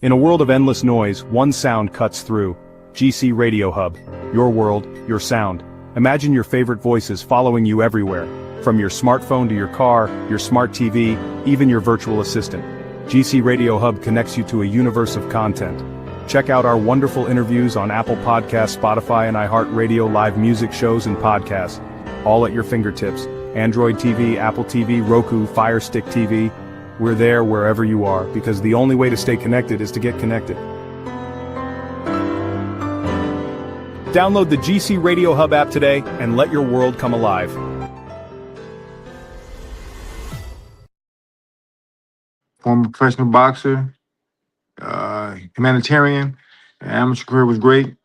In a world of endless noise, one sound cuts through. GC Radio Hub. Your world, your sound. Imagine your favorite voices following you everywhere. From your smartphone to your car, your smart TV, even your virtual assistant. GC Radio Hub connects you to a universe of content. Check out our wonderful interviews on Apple Podcasts, Spotify, and iHeartRadio, live music shows and podcasts. All at your fingertips. Android TV, Apple TV, Roku, Fire Stick TV. We're there wherever you are, because the only way to stay connected is to get connected. Download the GC Radio Hub app today and let your world come alive. Former professional boxer, humanitarian, amateur career was great.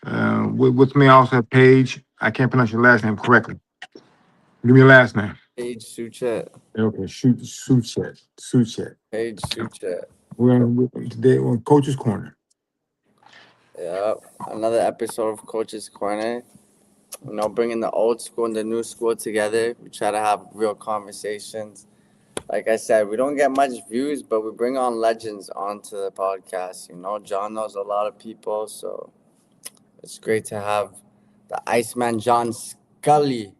With me, I also have Paige. I can't pronounce your last name correctly. Give me your last name. Paige Suchet. Okay, Suchet. Paige Suchet. We're today on Coach's Corner. Yep. Another episode of Coach's Corner. You know, bringing the old school and the new school together. We try to have real conversations. Like I said, we don't get much views, but we bring on legends onto the podcast. You know, John knows a lot of people, so it's great to have the Iceman John Scully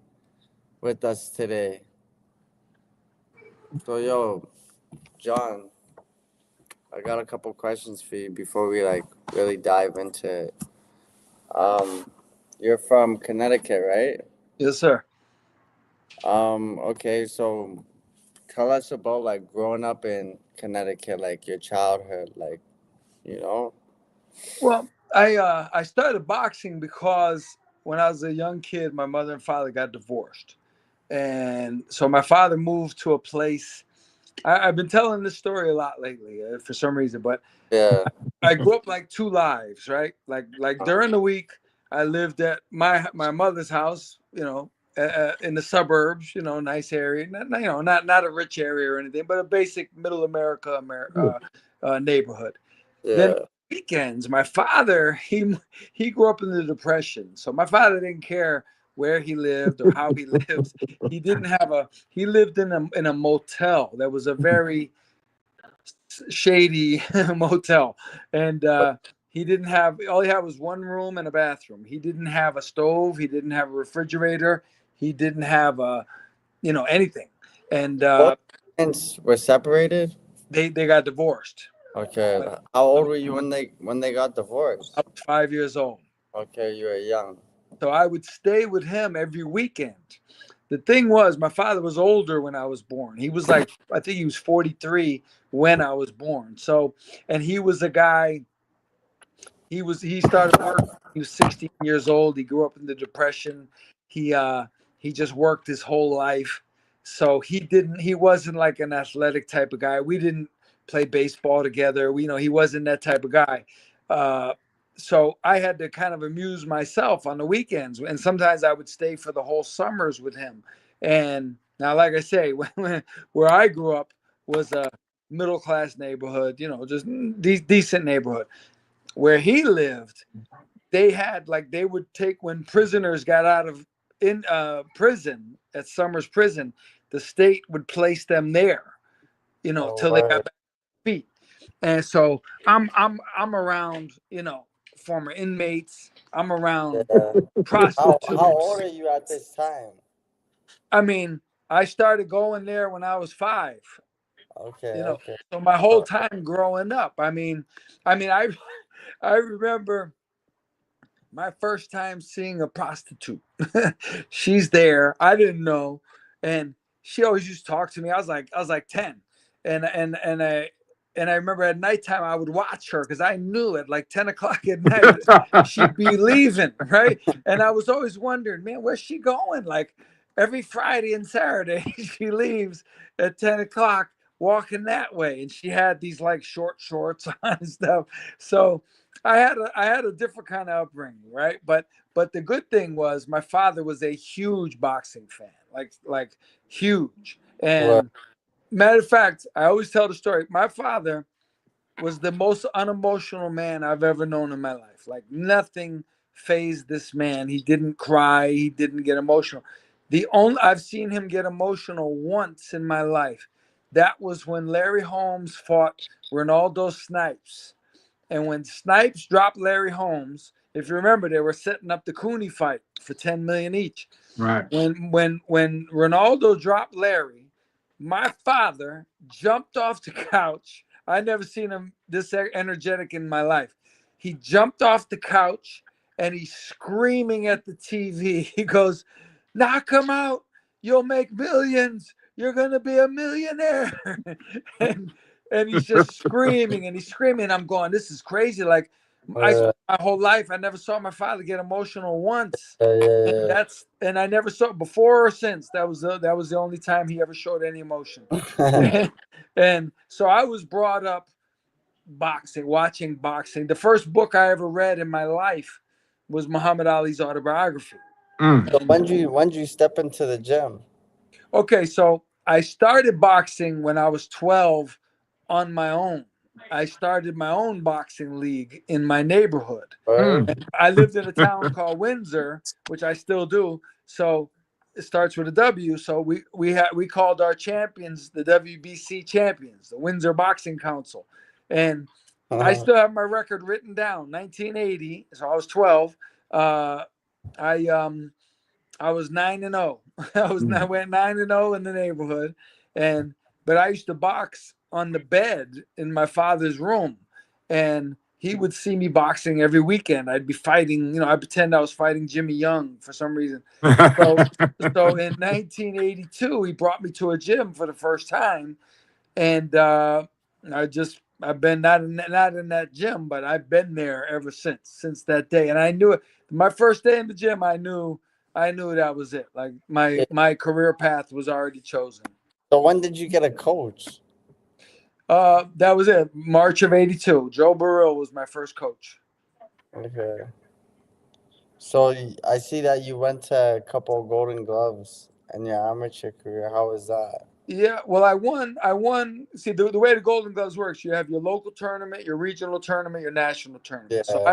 with us today. So, yo, John, I got a couple questions for you before we really dive into it. You're from Connecticut, right? Yes, sir. Okay, so tell us about growing up in Connecticut, your childhood, you know. Well, I started boxing because when I was a young kid, my mother and father got divorced, and so my father moved to a place. I've been telling this story a lot lately for some reason, but Yeah. I grew up like two lives, right? Like during the week, I lived at my mother's house, you know, in the suburbs, you know, nice area, not a rich area or anything, but a basic middle America neighborhood. Yeah. Then weekends, my father, he grew up in the Depression, so my father didn't care where he lived or how he lived. He lived in a motel that was a very shady motel, and he didn't have, all he had was one room and a bathroom. He didn't have a stove, he didn't have a refrigerator, he didn't have anything. And Both parents were separated? they got divorced. Okay. How old were you when they got divorced? I was 5 years old. Okay, you were young. So I would stay with him every weekend. The thing was, my father was older when I was born. He was I think he was 43 when I was born. So, and he was a guy, he started work, he was 16 years old. He grew up in the Depression. He just worked his whole life. So he wasn't like an athletic type of guy. We didn't play baseball together. He wasn't that type of guy. So I had to kind of amuse myself on the weekends, and sometimes I would stay for the whole summers with him. And now, like I say, where I grew up was a middle-class neighborhood, just decent neighborhood. Where he lived, they would take, when prisoners got out of prison at Summers Prison, the state would place them there, till they got back to their feet. And so I'm around, former inmates. I'm around prostitutes. How old are you at this time? I mean, I started going there when I was 5. Okay. Okay. So my whole time growing up. I remember my first time seeing a prostitute. She's there. I didn't know, and she always used to talk to me. I was like 10, and I remember at nighttime I would watch her because I knew at like 10 o'clock at night she'd be leaving, right? And I was always wondering, man, where's she going? Like every Friday and Saturday she leaves at 10 o'clock walking that way, and she had these like short shorts on and stuff. So I had a different kind of upbringing, right? But the good thing was my father was a huge boxing fan, like huge. And matter of fact, I always tell the story. My father was the most unemotional man I've ever known in my life. Like nothing fazed this man. He didn't cry. He didn't get emotional. I've seen him get emotional once in my life. That was when Larry Holmes fought Ronaldo Snipes And when Snipes dropped Larry Holmes, if you remember, they were setting up the Cooney fight for 10 million each. Right. When Ronaldo dropped Larry, my father jumped off the couch. I never seen him this energetic in my life. He jumped off the couch and he's screaming at the TV. He goes, "Knock him out. You'll make millions. You're gonna be a millionaire." and he's just screaming and he's screaming. I'm going, this is crazy. Like my whole life, I never saw my father get emotional once. And I never saw before or since. That was the only time he ever showed any emotion. And so I was brought up boxing, watching boxing. The first book I ever read in my life was Muhammad Ali's autobiography. So when did you step into the gym? Okay, so I started boxing when I was 12 on my own. I started my own boxing league in my neighborhood. I lived in a town called Windsor, which I still do. So it starts with a W. So we called our champions the WBC champions, the Windsor Boxing Council. And I still have my record written down. 1980. So I was 12. I was 9-0. I went 9-0 in the neighborhood, but I used to box on the bed in my father's room, and he would see me boxing every weekend. I'd be fighting, I pretend I was fighting Jimmy Young for some reason. So in 1982, he brought me to a gym for the first time, and I've been not in that gym, but I've been there ever since that day. And I knew it. My first day in the gym, I knew that was it. Like my career path was already chosen. So when did you get a coach? That was it. March of '82. Joe Burrell was my first coach. Okay. So I see that you went to a couple of Golden Gloves in your amateur career. How was that? Yeah, well, I won. See, the way the Golden Gloves works, you have your local tournament, your regional tournament, your national tournament. Yeah. So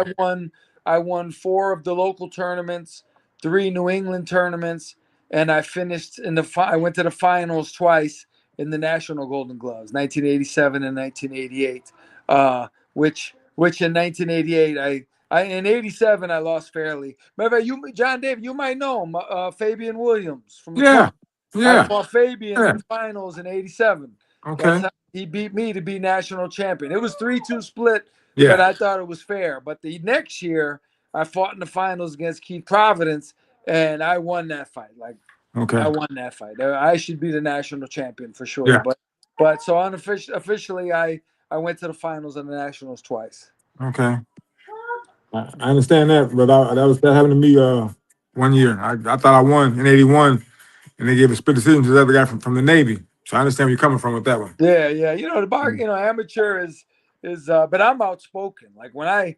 I won 4 of the local tournaments, 3 New England tournaments, and I finished I went to the finals twice in the national Golden Gloves, 1987 and 1988. Which in 1988 in '87 I lost fairly. Remember, John David, you might know him, Fabian Williams from the I fought Fabian in the finals in '87. Okay. He beat me to be national champion. It was 3-2 split, Yeah. but I thought it was fair. But the next year, I fought in the finals against Keith Providence, and I won that fight. I won that fight. I should be the national champion for sure. Yeah. But so officially, I went to the finals and the nationals twice. Okay. I understand that, but that happened to me 1 year. I thought I won in '81, and they gave a split decision to the other guy from the Navy. So I understand where you're coming from with that one. Yeah. Amateur is but I'm outspoken. Like when I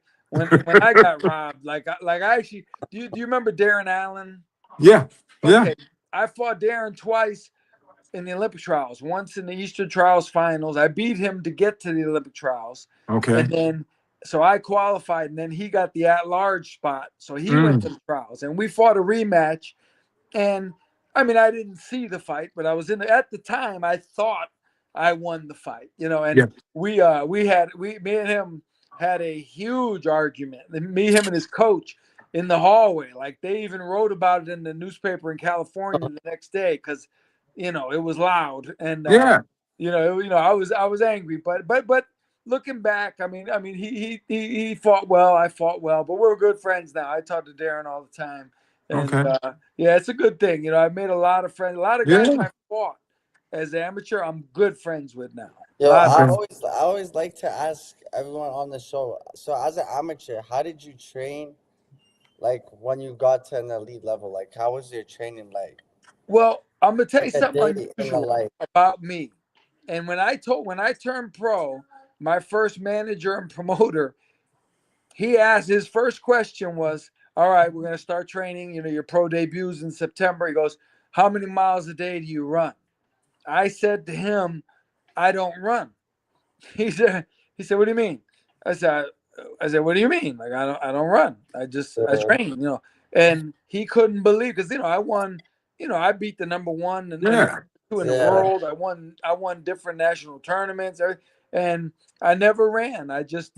got robbed, like I actually do you remember Darren Allen? Yeah. Yeah. Okay. I fought Darren twice in the Olympic trials, once in the Eastern Trials finals. I beat him to get to the Olympic trials. Okay. And then so I qualified, and then he got the at-large spot. So he went to the trials, and we fought a rematch. And I mean, I didn't see the fight, but I was at the time, I thought I won the fight, and me and him had a huge argument. Me, him, and his coach in the hallway. Like they even wrote about it in the newspaper in California the next day because, it was loud. And I was angry, but looking back, I mean, he fought well. I fought well, but we're good friends now. I talk to Darren all the time. And, it's a good thing. I made a lot of friends. A lot of guys I fought as an amateur, I'm good friends with now. I always like to ask everyone on the show. So as an amateur, how did you train? Like when you got to an elite level, like how was your training like? Well, I'm gonna tell you something unusual about me. And when I turned pro, my first manager and promoter, he asked, his first question was, all right, we're going to start training, your pro debuts in September. He goes, how many miles a day do you run? I said to him, I don't run. He said, what do you mean? I said, what do you mean? Like, I don't run. I train, and he couldn't believe, because, I won, I beat the number 1 and 2 in the world. I won different national tournaments. and I never ran. I just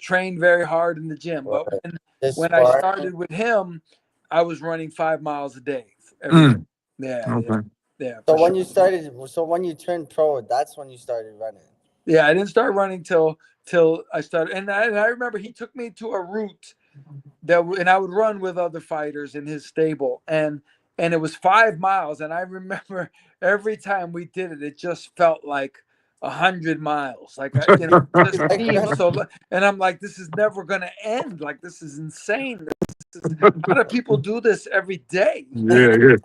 trained very hard in the gym. But Just when I sparring. started with him, I was running 5 miles a day every day. Yeah, Okay. yeah. So for when sure. when you turned pro, that's when you started running. Yeah, I didn't start running till I started, and I remember he took me to a route and I would run with other fighters in his stable, and it was 5 miles, and I remember every time we did it, it just felt like 100 miles, like it just seemed so. And I'm like, this is never gonna end. Like, this is insane. How do people do this every day? Yeah.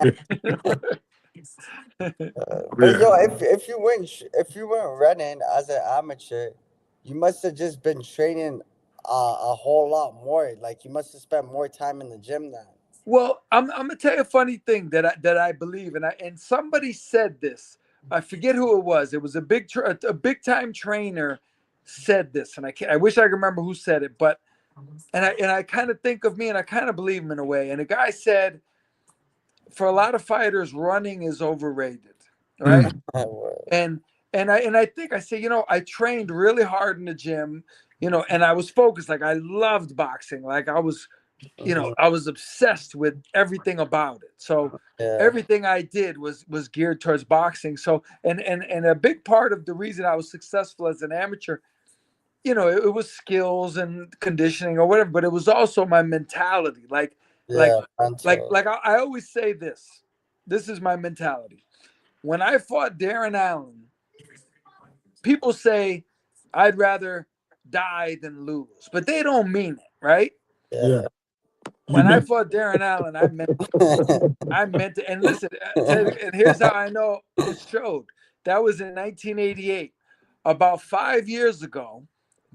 But yo, if you weren't running as an amateur, you must have just been training a whole lot more. Like you must have spent more time in the gym then. Well, I'm gonna tell you a funny thing that I believe, and somebody said this. I forget who it was. It was a big time trainer said this, and I wish I could remember who said it, but and I kind of think of me, and I kind of believe him in a way. And the guy said, for a lot of fighters, running is overrated, right? And I think I say, I trained really hard in the gym, and I was focused. Like, I loved boxing. Like, I was I was obsessed with everything about it. So Yeah. everything I did was geared towards boxing. So and a big part of the reason I was successful as an amateur, it was skills and conditioning or whatever, but it was also my mentality. Like I always say this. This is my mentality. When I fought Darren Allen, people say I'd rather die than lose, but they don't mean it, right? Yeah. When I fought Darren Allen, I meant it. And listen, and here's how I know it showed. That was in 1988. About 5 years ago,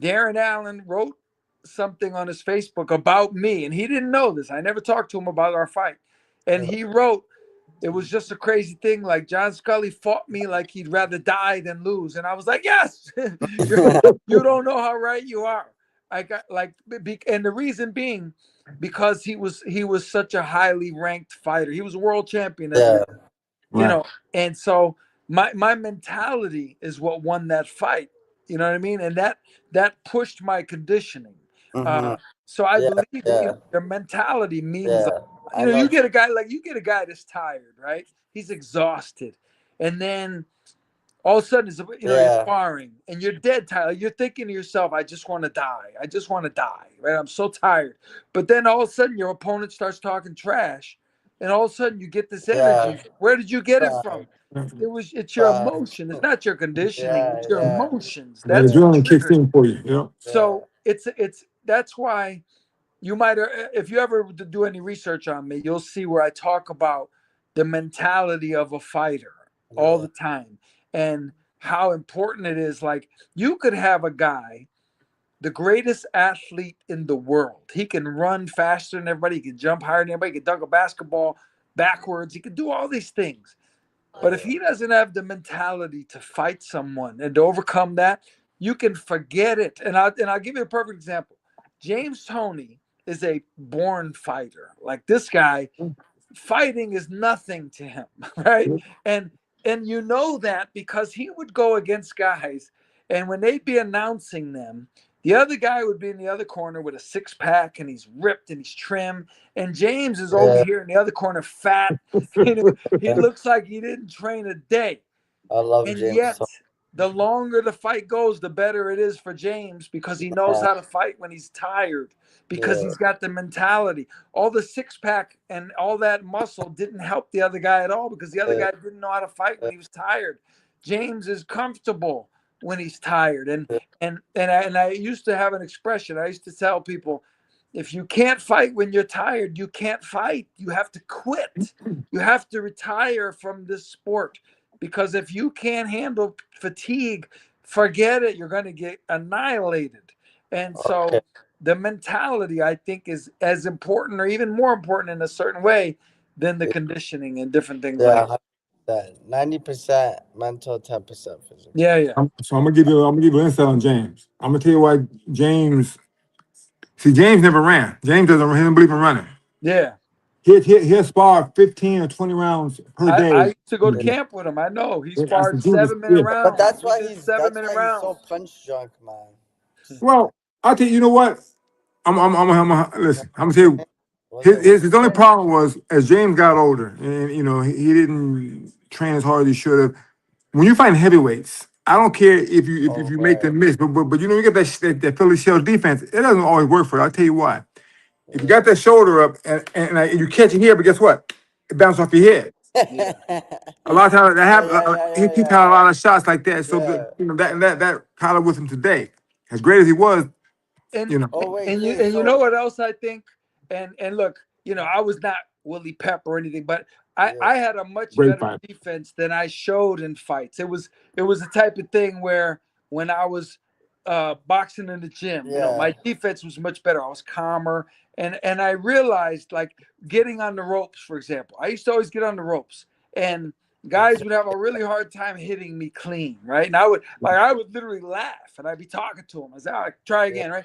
Darren Allen wrote something on his Facebook about me, and he didn't know this. I never talked to him about our fight. And he wrote, it was just a crazy thing. Like, John Scully fought me like he'd rather die than lose. And I was like, yes, you don't know how right you are. I got and the reason being, because he was such a highly ranked fighter. He was a world champion, and so my mentality is what won that fight. You know what I mean? And that pushed my conditioning. So I believe your mentality means, you get a guy that's tired, right? He's exhausted, and then all of a sudden, you're sparring and you're dead tired. You're thinking to yourself, I just want to die. I just want to die, right? I'm so tired. But then all of a sudden, your opponent starts talking trash. And all of a sudden, you get this energy. Where did you get it from? It's your emotion. It's not your conditioning. It's your emotions. That That's adrenaline kicks in for you. Yeah. So that's why you might, if you ever do any research on me, you'll see where I talk about the mentality of a fighter all the time. And how important it is. Like, you could have a guy, the greatest athlete in the world. He can run faster than everybody. He can jump higher than everybody. He can dunk a basketball backwards. He can do all these things. But if he doesn't have the mentality to fight someone and to overcome that, you can forget it. And I'll give you a perfect example. James Toney is a born fighter. Like, this guy, fighting is nothing to him, right? And you know that because he would go against guys, and when they'd be announcing them, the other guy would be in the other corner with a six-pack, and he's ripped and he's trim. And James is over here in the other corner, fat. He looks like he didn't train a day. I love and James. Yet, the longer the fight goes, the better it is for James, because he knows how to fight when he's tired, because he's got the mentality. All the six-pack and all that muscle didn't help the other guy at all, because the other guy didn't know how to fight when he was tired. James is comfortable when he's tired. And I used to have an expression. I used to tell people, if you can't fight when you're tired, you can't fight. You have to quit. You have to retire from this sport. Because if you can't handle fatigue, forget it. You're going to get annihilated. And so the mentality, I think, is as important, or even more important in a certain way, than the conditioning and different things like that. 90% mental, 10% physical. Yeah. So I'm gonna give you insight on James. I'm gonna tell you why James. See, James never ran. James doesn't believe in running. Yeah. He'll spar 15 or 20 rounds per I day. used to go to camp with him. I know he I said, sparred dude, 7 minute yeah. But rounds. that's We why did he's 7 minute so rounds. punch drunk, man. Well, I'll tell you, you know what? Listen, I'm gonna tell you, Was it his only problem was as James got older, and you know, he didn't train as hard as he should have. When you find heavyweights, I don't care if you make them miss, but you know, you get that Philly shell defense, it doesn't always work for you. I'll tell you why. If you got that shoulder up and you catch it here, but guess what? It bounces off your head. Yeah. A lot of times that happen. He's had a yeah. lot of shots like that. So Yeah. you know that kind of with him today. As great as he was, And you know, Oh wait, and you Chris, and you know what else I think? And look, I was not Willie Pep or anything, but Yeah. I had a much great better fight. defense than I showed in fights. It was the type of thing where when I was boxing in the gym, my defense was much better. I was calmer, and I realized, like, getting on the ropes, for example. I used to always get on the ropes, and guys would have a really hard time hitting me clean, right? And I would literally laugh, and I'd be talking to them. I said, "All right, try again," right?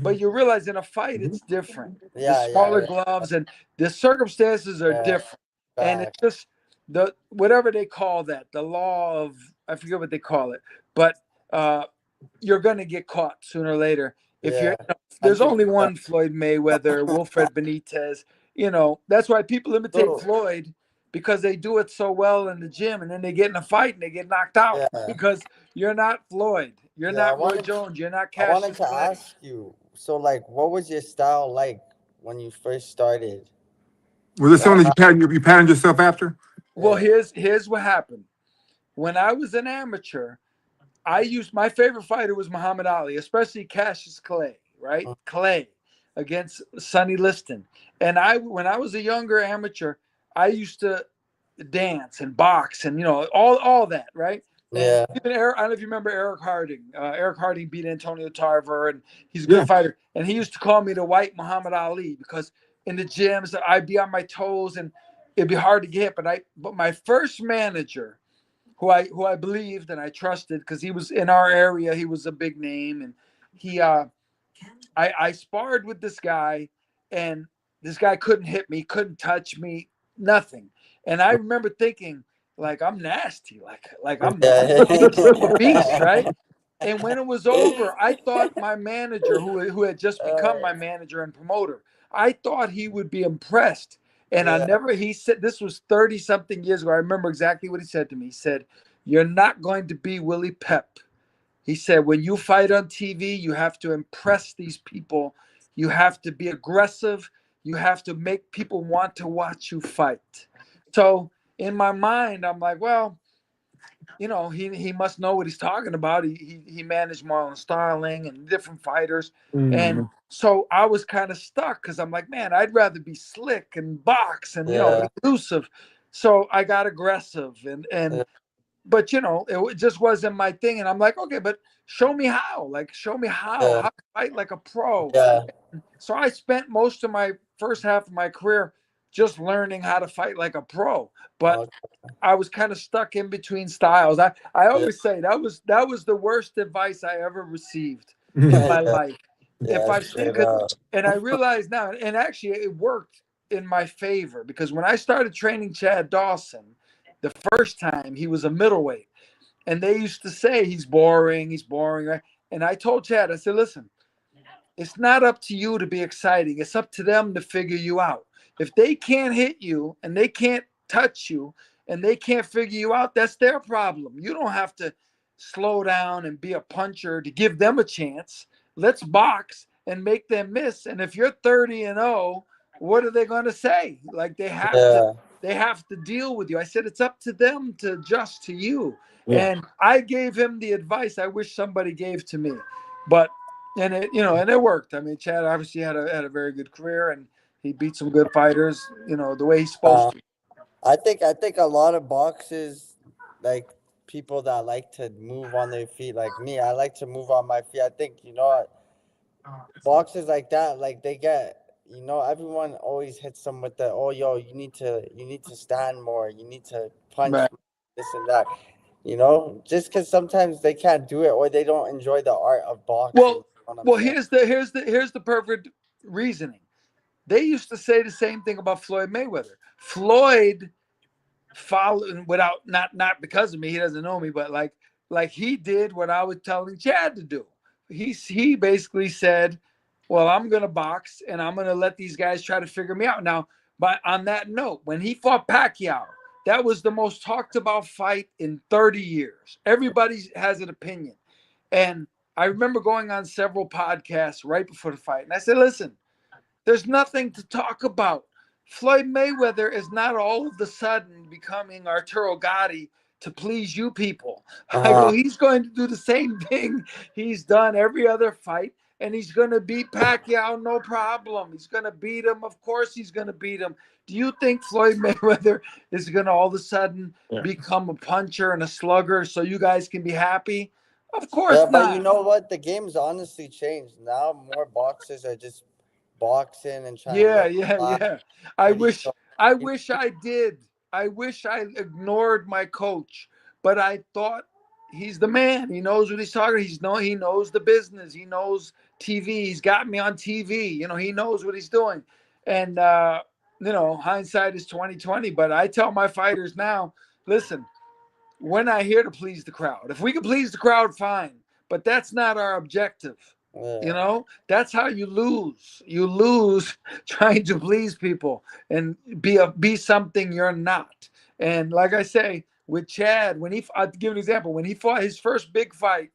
But you realize in a fight, it's different. The smaller gloves and the circumstances are different, and it's just the whatever they call that, the law of, I forget what they call it, but you're going to get caught sooner or later. If you're, there's only one Floyd Mayweather, Wilfred Benitez. That's why people imitate Floyd, because they do it so well in the gym, and then they get in a fight and they get knocked out because you're not Floyd, you're not Roy Jones, you're not Cassius I wanted to Clay. ask you. So, like, what was your style like when you first started? Was it something that you patterned yourself after? Well, here's what happened. When I was an amateur, my favorite fighter was Muhammad Ali, especially Cassius Clay, right? Clay against Sonny Liston. And when I was a younger amateur, I used to dance and box and all that, right? And even I don't know if you remember Eric Harding. Eric Harding beat Antonio Tarver, and he's a good fighter. And he used to call me the White Muhammad Ali because in the gyms I'd be on my toes and it'd be hard to get. But my first manager, who I believed and I trusted, because he was in our area, he was a big name, and I sparred with this guy, and this guy couldn't hit me, couldn't touch me, nothing. And I remember thinking, like, I'm nasty, like I'm a beast, right? And when it was over, I thought my manager, who had just become my manager and promoter, I thought he would be impressed. And he said, this was 30 something years ago. I remember exactly what he said to me. He said, "You're not going to be Willie Pep." He said, "When you fight on TV, you have to impress these people. You have to be aggressive. You have to make people want to watch you fight." So in my mind, I'm like, well, he must know what he's talking about. He managed Marlon Starling and different fighters. And so I was kind of stuck because I'm like, man, I'd rather be slick and box and, elusive. So I got aggressive but it just wasn't my thing. And I'm like, okay, but show me how. Like, show me how to fight like a pro. So I spent most of my first half of my career just learning how to fight like a pro. But I was kind of stuck in between styles. I always say that was the worst advice I ever received in my life. If I think, and I realize now, and actually it worked in my favor, because when I started training Chad Dawson, the first time, he was a middleweight, and they used to say he's boring, right? And I told Chad, I said, listen, it's not up to you to be exciting. It's up to them to figure you out. If they can't hit you and they can't touch you and they can't figure you out, that's their problem. You don't have to slow down and be a puncher to give them a chance. Let's box and make them miss. And if you're 30-0, what are they going to say? Like, they have to deal with you. I said, it's up to them to adjust to you. And I gave him the advice I wish somebody gave to me. But and it worked. I mean, Chad obviously had a very good career, and he beat some good fighters, the way he's supposed to. I think a lot of boxers, like people that like to move on their feet, like me, I like to move on my feet. I think boxers like that, like they get, everyone always hits them with the, oh, yo, you need to stand more, you need to punch this and that. Just because sometimes they can't do it or they don't enjoy the art of boxing. Well, here's the perfect reasoning. They used to say the same thing about Floyd Mayweather. Floyd followed without not because of me, he doesn't know me, but like he did what I was telling Chad to do. He basically said, well, I'm gonna box and I'm gonna let these guys try to figure me out. Now, but on that note, when he fought Pacquiao, that was the most talked about fight in 30 years. Everybody has an opinion. And I remember going on several podcasts right before the fight, and I said, listen, there's nothing to talk about. Floyd Mayweather is not all of a sudden becoming Arturo Gatti to please you people. I go, he's going to do the same thing he's done every other fight, and he's going to beat Pacquiao, no problem. He's going to beat him. Of course he's going to beat him. Do you think Floyd Mayweather is going to all of a sudden become a puncher and a slugger so you guys can be happy? Of course not. But you know what? The game's honestly changed. Now more boxers are just boxing and trying Yeah. I wish I did. I wish I ignored my coach, but I thought he's the man. He knows what he's talking. He knows the business. He knows TV. He's got me on TV. He knows what he's doing. And hindsight is 2020. But I tell my fighters now, listen, we're not here to please the crowd. If we can please the crowd, fine. But that's not our objective. That's how you lose. You lose trying to please people and be something you're not. And like I say, with Chad, I'll give an example. When he fought his first big fight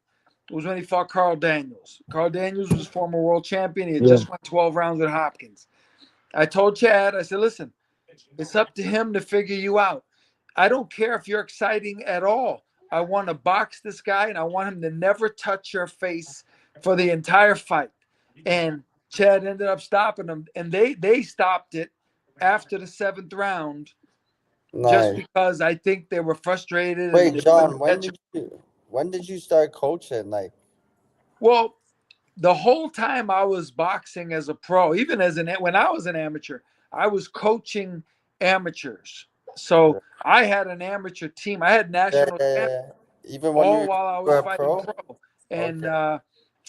was when he fought Carl Daniels. Carl Daniels was former world champion. He had just won 12 rounds with Hopkins. I told Chad, I said, listen, it's up to him to figure you out. I don't care if you're exciting at all. I want to box this guy, and I want him to never touch your face for the entire fight. And Chad ended up stopping him, and they stopped it after the 7th round. Nice. Just because I think they were frustrated. Wait, John, when did you start coaching? Well, the whole time I was boxing as a pro, even when I was an amateur, I was coaching amateurs. So I had an amateur team. I had national even when while I was fighting pro. And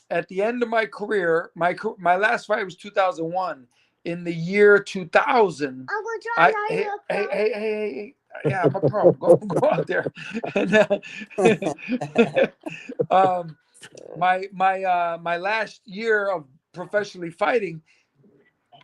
at the end of my career, my last fight was 2001. In the year 2000, hey, yeah, I'm a pro. Go out there. And, my last year of professionally fighting,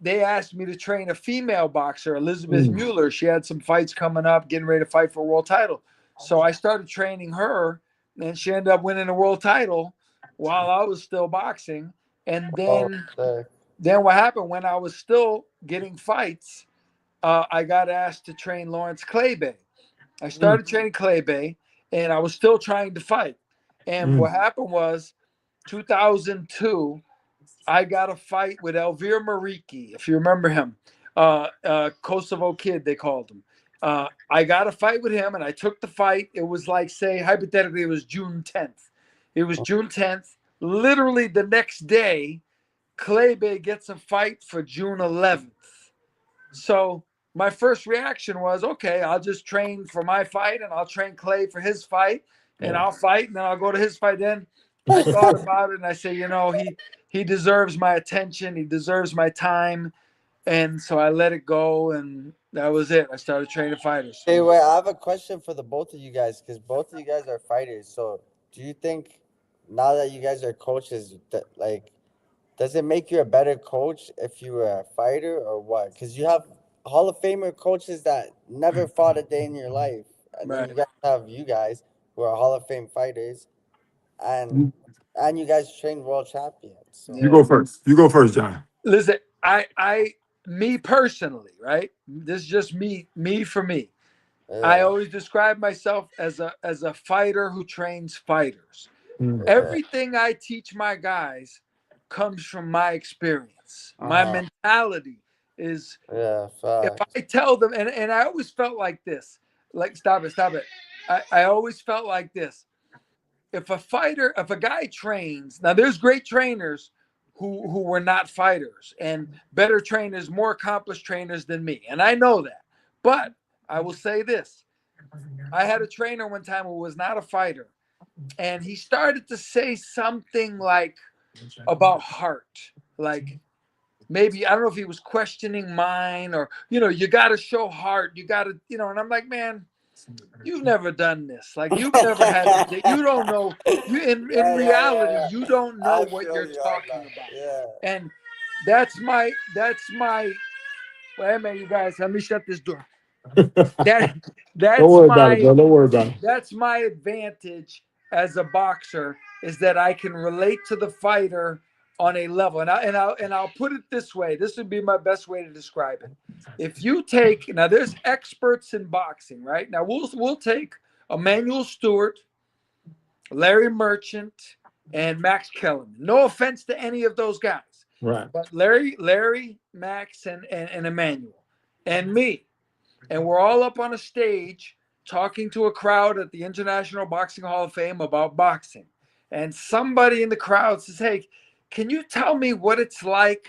they asked me to train a female boxer, Elizabeth Mueller. She had some fights coming up, getting ready to fight for a world title. So I started training her, and she ended up winning a world title while I was still boxing. And then what happened when I was still getting fights, I got asked to train Lawrence Claybay. I started training Claybay, and I was still trying to fight. And what happened was 2002, I got a fight with Elvir Mariki, if you remember him. Kosovo Kid, they called him. I got a fight with him, and I took the fight. It was like, say, hypothetically, it was June 10th. It was June 10th. Literally the next day, Claybay gets a fight for June 11th. So my first reaction was, okay, I'll just train for my fight, and I'll train Clay for his fight, and I'll fight, and then I'll go to his fight. Then I thought about it, and I say, he deserves my attention. He deserves my time. And so I let it go, and that was it. I started training fighters. Hey, wait, I have a question for the both of you guys, because both of you guys are fighters. So do you think now that you guys are coaches, that does it make you a better coach if you were a fighter or what? Because you have Hall of Famer coaches that never fought a day in your life. And then you guys who are Hall of Fame fighters, and you guys train world champions. So. You go first. You go first, John. Listen, me personally, right? This is just me for me. I always describe myself as a fighter who trains fighters. Everything I teach my guys comes from my experience. My mentality is if I tell them, and I always felt like this, stop it. I always felt like this. If a guy trains, now there's great trainers who were not fighters, and better trainers, more accomplished trainers than me. And I know that. But I will say this. I had a trainer one time who was not a fighter, and he started to say something like about heart. Like, maybe, I don't know if he was questioning mine or, you got to show heart. You got to, and I'm like, man, you've never done this. Like, you've never had it. You don't know. In reality, Yeah. you don't know I what feel you're you on talking that. about. Yeah. And that's my, wait a minute, you guys, let me shut this door. That Don't that's worry about it, my bro. Don't worry about it. that's my advantage as a boxer, is that I can relate to the fighter on a level. And I'll put it this way. This would be my best way to describe it. If you take, now there's experts in boxing, right? Now we'll take Emmanuel Stewart, Larry Merchant, and Max Kellerman. No offense to any of those guys. Right. But Larry, Max, and Emmanuel, and me, and we're all up on a stage talking to a crowd at the International Boxing Hall of Fame about boxing. And somebody in the crowd says, "Hey, can you tell me what it's like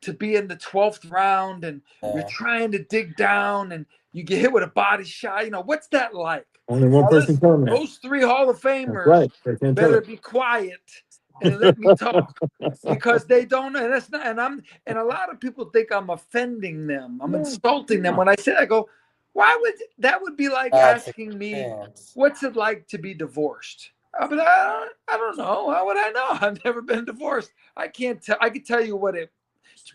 to be in the 12th round and you're trying to dig down and you get hit with a body shot? What's that like?" Only one Now, person listen, telling that. those three Hall of That's Famers right. They can't tell better it. be quiet and let me talk, because they don't know. And that's not, and a lot of people think I'm offending them. I'm insulting them when I say, I go, why would that would be like That's asking me, experience. what's it like to be divorced? But I don't know. How would I know? I've never been divorced. I can't tell. I could tell you what it's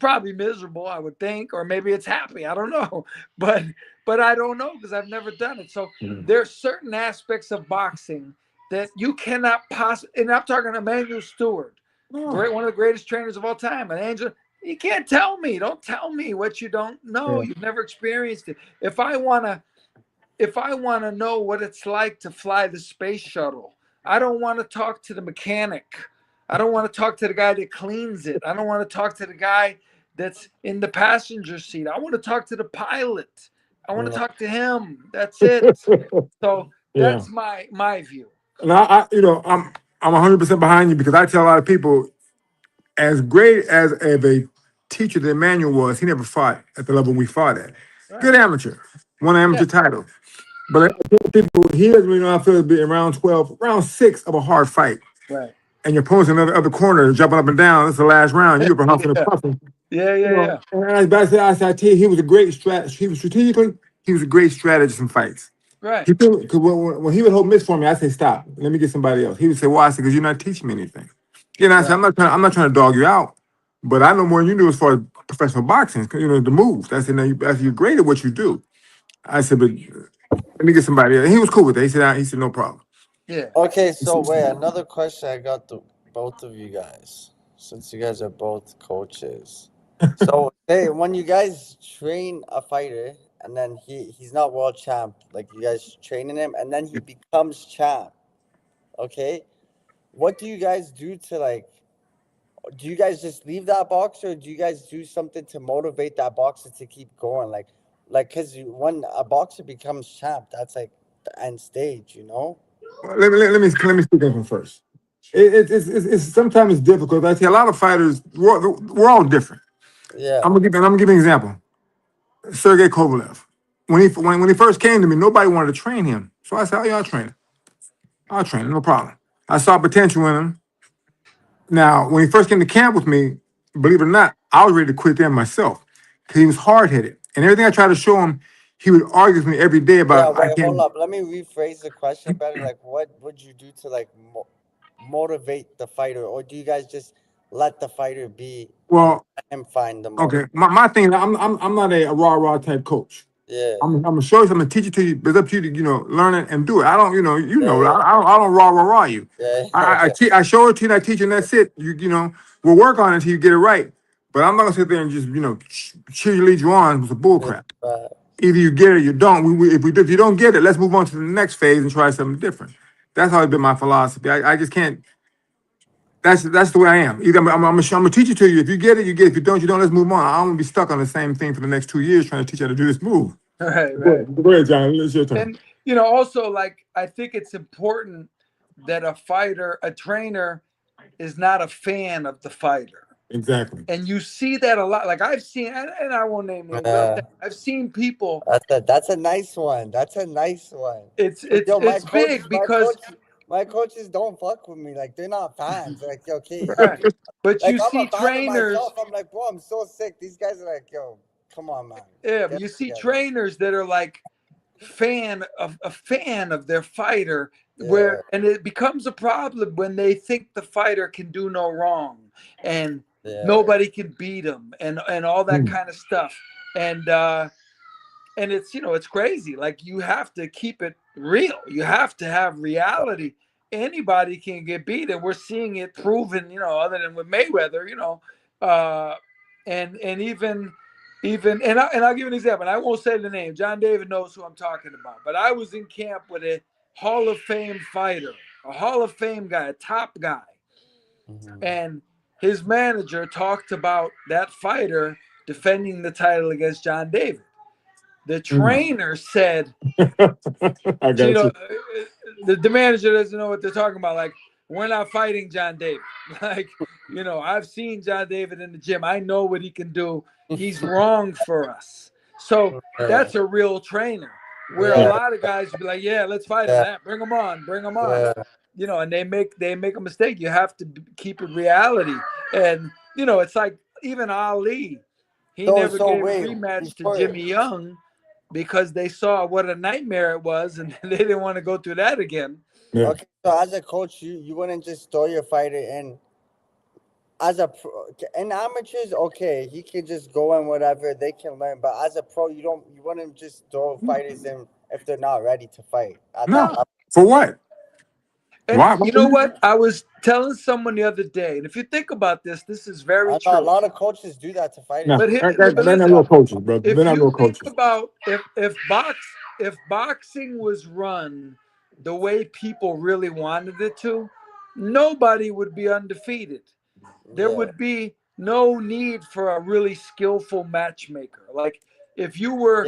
probably miserable, I would think, or maybe it's happy. I don't know, but I don't know because I've never done it. So there's certain aspects of boxing that you cannot possibly. And I'm talking Emmanuel Stewart, one of the greatest trainers of all time, and Angel. You can't tell me. Don't tell me what you don't know. Yeah. You've never experienced it. If I wanna know what it's like to fly the space shuttle, I don't want to talk to the mechanic. I don't want to talk to the guy that cleans it. I don't want to talk to the guy that's in the passenger seat. I want to talk to the pilot. I want to talk to him. That's it. So Yeah. that's my view. And I'm 100% behind you, because I tell a lot of people, as great as a teacher that Emmanuel was, he never fought at the level we fought at. Good amateur, won an amateur title. But I tell people, he doesn't really know how it feels to be in round 12, round 6 of a hard fight. Right. And your opponent's in the other corner jumping up and down. It's the last round. You're huffing and puffing. Yeah. And I tell you, he was a great strategically, he was a great strategist in fights. Right. Because when he would hold miss for me, I say, "Stop, let me get somebody else." He would say, "Why?" I said, "Because you're not teaching me anything." I said, I'm not trying to dog you out, but I know more than you do as far as professional boxing. The moves. I said, "No, you're great at what you do." I said, "But let me get somebody else." And he was cool with it. He said, "No problem." Yeah. Okay, so wait, another question I got to both of you guys, since you guys are both coaches. So, hey, when you guys train a fighter and then he's not world champ, like you guys training him and then he becomes champ, okay? What do you guys do to do you guys just leave that boxer, or do you guys do something to motivate that boxer to keep going? Because when a boxer becomes champ, that's like the end stage, you know? Let me speak up first. It's sometimes difficult. I see a lot of fighters. We're all different. Yeah. I'm gonna give you an example. Sergey Kovalev. When he first came to me, nobody wanted to train him. So I said, "Oh, y'all train him. I'll train him, no problem." I saw potential in him. Now, when he first came to camp with me, believe it or not, I was ready to quit there myself, because he was hard headed, and everything I tried to show him, he would argue with me every day Yeah, about. I wait, hold can't. up. Let me rephrase the question better. Like, what would you do to motivate the fighter, or do you guys just let the fighter be and Well, let him find the okay. motive? My thing. I'm not a raw type coach. Yeah, I'm gonna show you. I'm gonna teach it to you. But it's up to you to learn it and do it. I don't. yeah, I don't raw you. yeah, I show it to you, and I teach you, and that's it. We'll work on it until you get it right. But I'm not gonna sit there and just cheerlead you on with the bull yeah. crap. Either you get it or you don't. If you don't get it, let's move on to the next phase and try something different. That's always been my philosophy. I just can't. That's the way I am. Either I'm gonna teach it to you. If you get it, you get it. If you don't, you don't. Let's move on. I don't want to be stuck on the same thing for the next 2 years trying to teach you how to do this move. Right. Go ahead, John. It's your turn. And also, like, I think it's important that a trainer is not a fan of the fighter. Exactly. And you see that a lot. Like, I've seen, and I won't name names, but I've seen people. That's a nice one. That's a nice one. It's Yo, big because my coaches don't fuck with me. Like they're not fans. They're like, yo, okay, Right. But like you I'm see a fan of trainers, myself. I'm like, bro, I'm so sick. These guys are like, yo, come on, man. yeah, but Get you it see together. trainers that are like fan of their fighter, Yeah, and it becomes a problem when they think the fighter can do no wrong and yeah, nobody can beat him and all that Mm. kind of stuff. And it's it's crazy. Like you have to keep it real. You have to have reality. Anybody can get beat, and we're seeing it proven. Other than with Mayweather, uh, and even and I'll give you an example. And I won't say the name. John David knows who I'm talking about. But I was in camp with a Hall of Fame fighter, a Hall of Fame guy, a top guy, and his manager talked about that fighter defending the title against John David. The trainer said, I got you. the manager doesn't know what they're talking about. Like, we're not fighting John David. Like, I've seen John David in the gym. I know what he can do. He's wrong for us. So that's a real trainer. Where a lot of guys would be like, yeah, let's fight him. Yeah, bring him on, bring him on. And they make a mistake. You have to keep it reality. And it's like even Ali, he never gave a rematch to Jimmy Young because they saw what a nightmare it was, and they didn't want to go through that again. Yeah. Okay, so as a coach, you wouldn't just throw your fighter in. As a pro, in amateurs, okay, he can just go in whatever they can learn. But as a pro, you wouldn't just throw fighters in if they're not ready to fight at that No. level. For what? And Why? you know what? I was telling someone the other day, and if you think about this is very I true. know a lot of coaches do that to fighters. No, But they're not real coaches, bro. if They're not you real think coaches. about if boxing was run the way people really wanted it to, nobody would be undefeated. There Yeah. would be no need for a really skillful matchmaker. Like if you were,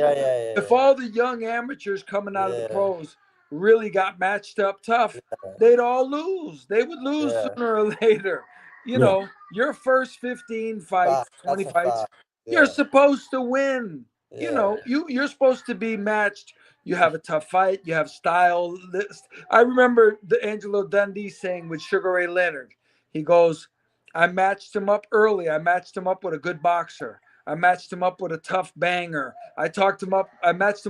if all the young amateurs coming out of the pros really got matched up tough, they'd all lose. They would lose sooner or later. Your first 15 fights, 20 fights, you're supposed to win. You're supposed to be matched. You have a tough fight. You have style. I remember the Angelo Dundee saying with Sugar Ray Leonard, he goes, I matched him up early. I matched him up with a good boxer. I matched him up with a tough banger. I matched him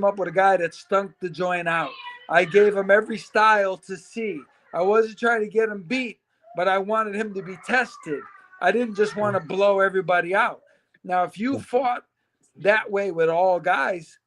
up with a guy that stunk the joint out. I gave him every style to see. I wasn't trying to get him beat, but I wanted him to be tested. I didn't just want to blow everybody out. Now, if you fought that way with all guys,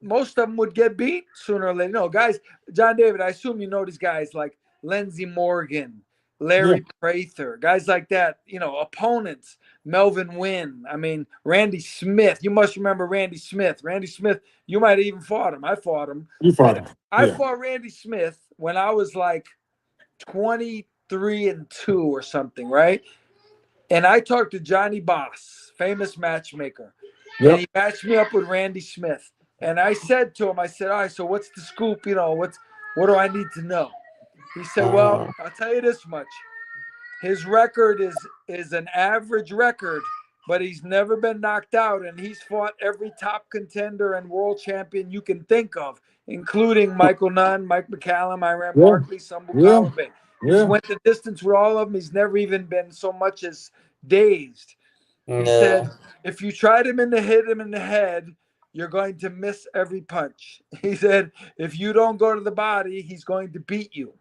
most of them would get beat sooner or later. No, guys, John David, I assume you know these guys like Lindsey Morgan, Larry Prather, guys like that, opponents, Melvin Wynn. I mean, Randy Smith. You must remember Randy Smith. Randy Smith, you might have even fought him. I fought him. You fought him. I fought Randy Smith when I was like 23-2 or something, right? And I talked to Johnny Boss, famous matchmaker. And he matched me up with Randy Smith. And I said to him, all right, so what's the scoop? What do I need to know? He said, well, I'll tell you this much. His record is an average record, but he's never been knocked out, and he's fought every top contender and world champion you can think of, including Michael Nunn, Mike McCallum, Iran Barkley, Sambu Kalabay. He's went the distance with all of them. He's never even been so much as dazed. He said, if you try to hit him in the head, you're going to miss every punch. He said, if you don't go to the body, he's going to beat you.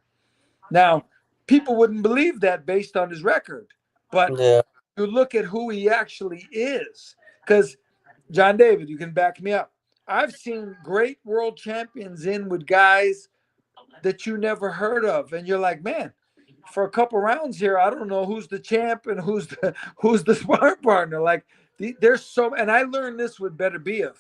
Now, people wouldn't believe that based on his record, but you look at who he actually is. Because, John David, you can back me up. I've seen great world champions in with guys that you never heard of, and you're like, man, for a couple rounds here, I don't know who's the champ and who's the sparring partner. Like, there's so, and I learned this with Beterbiev.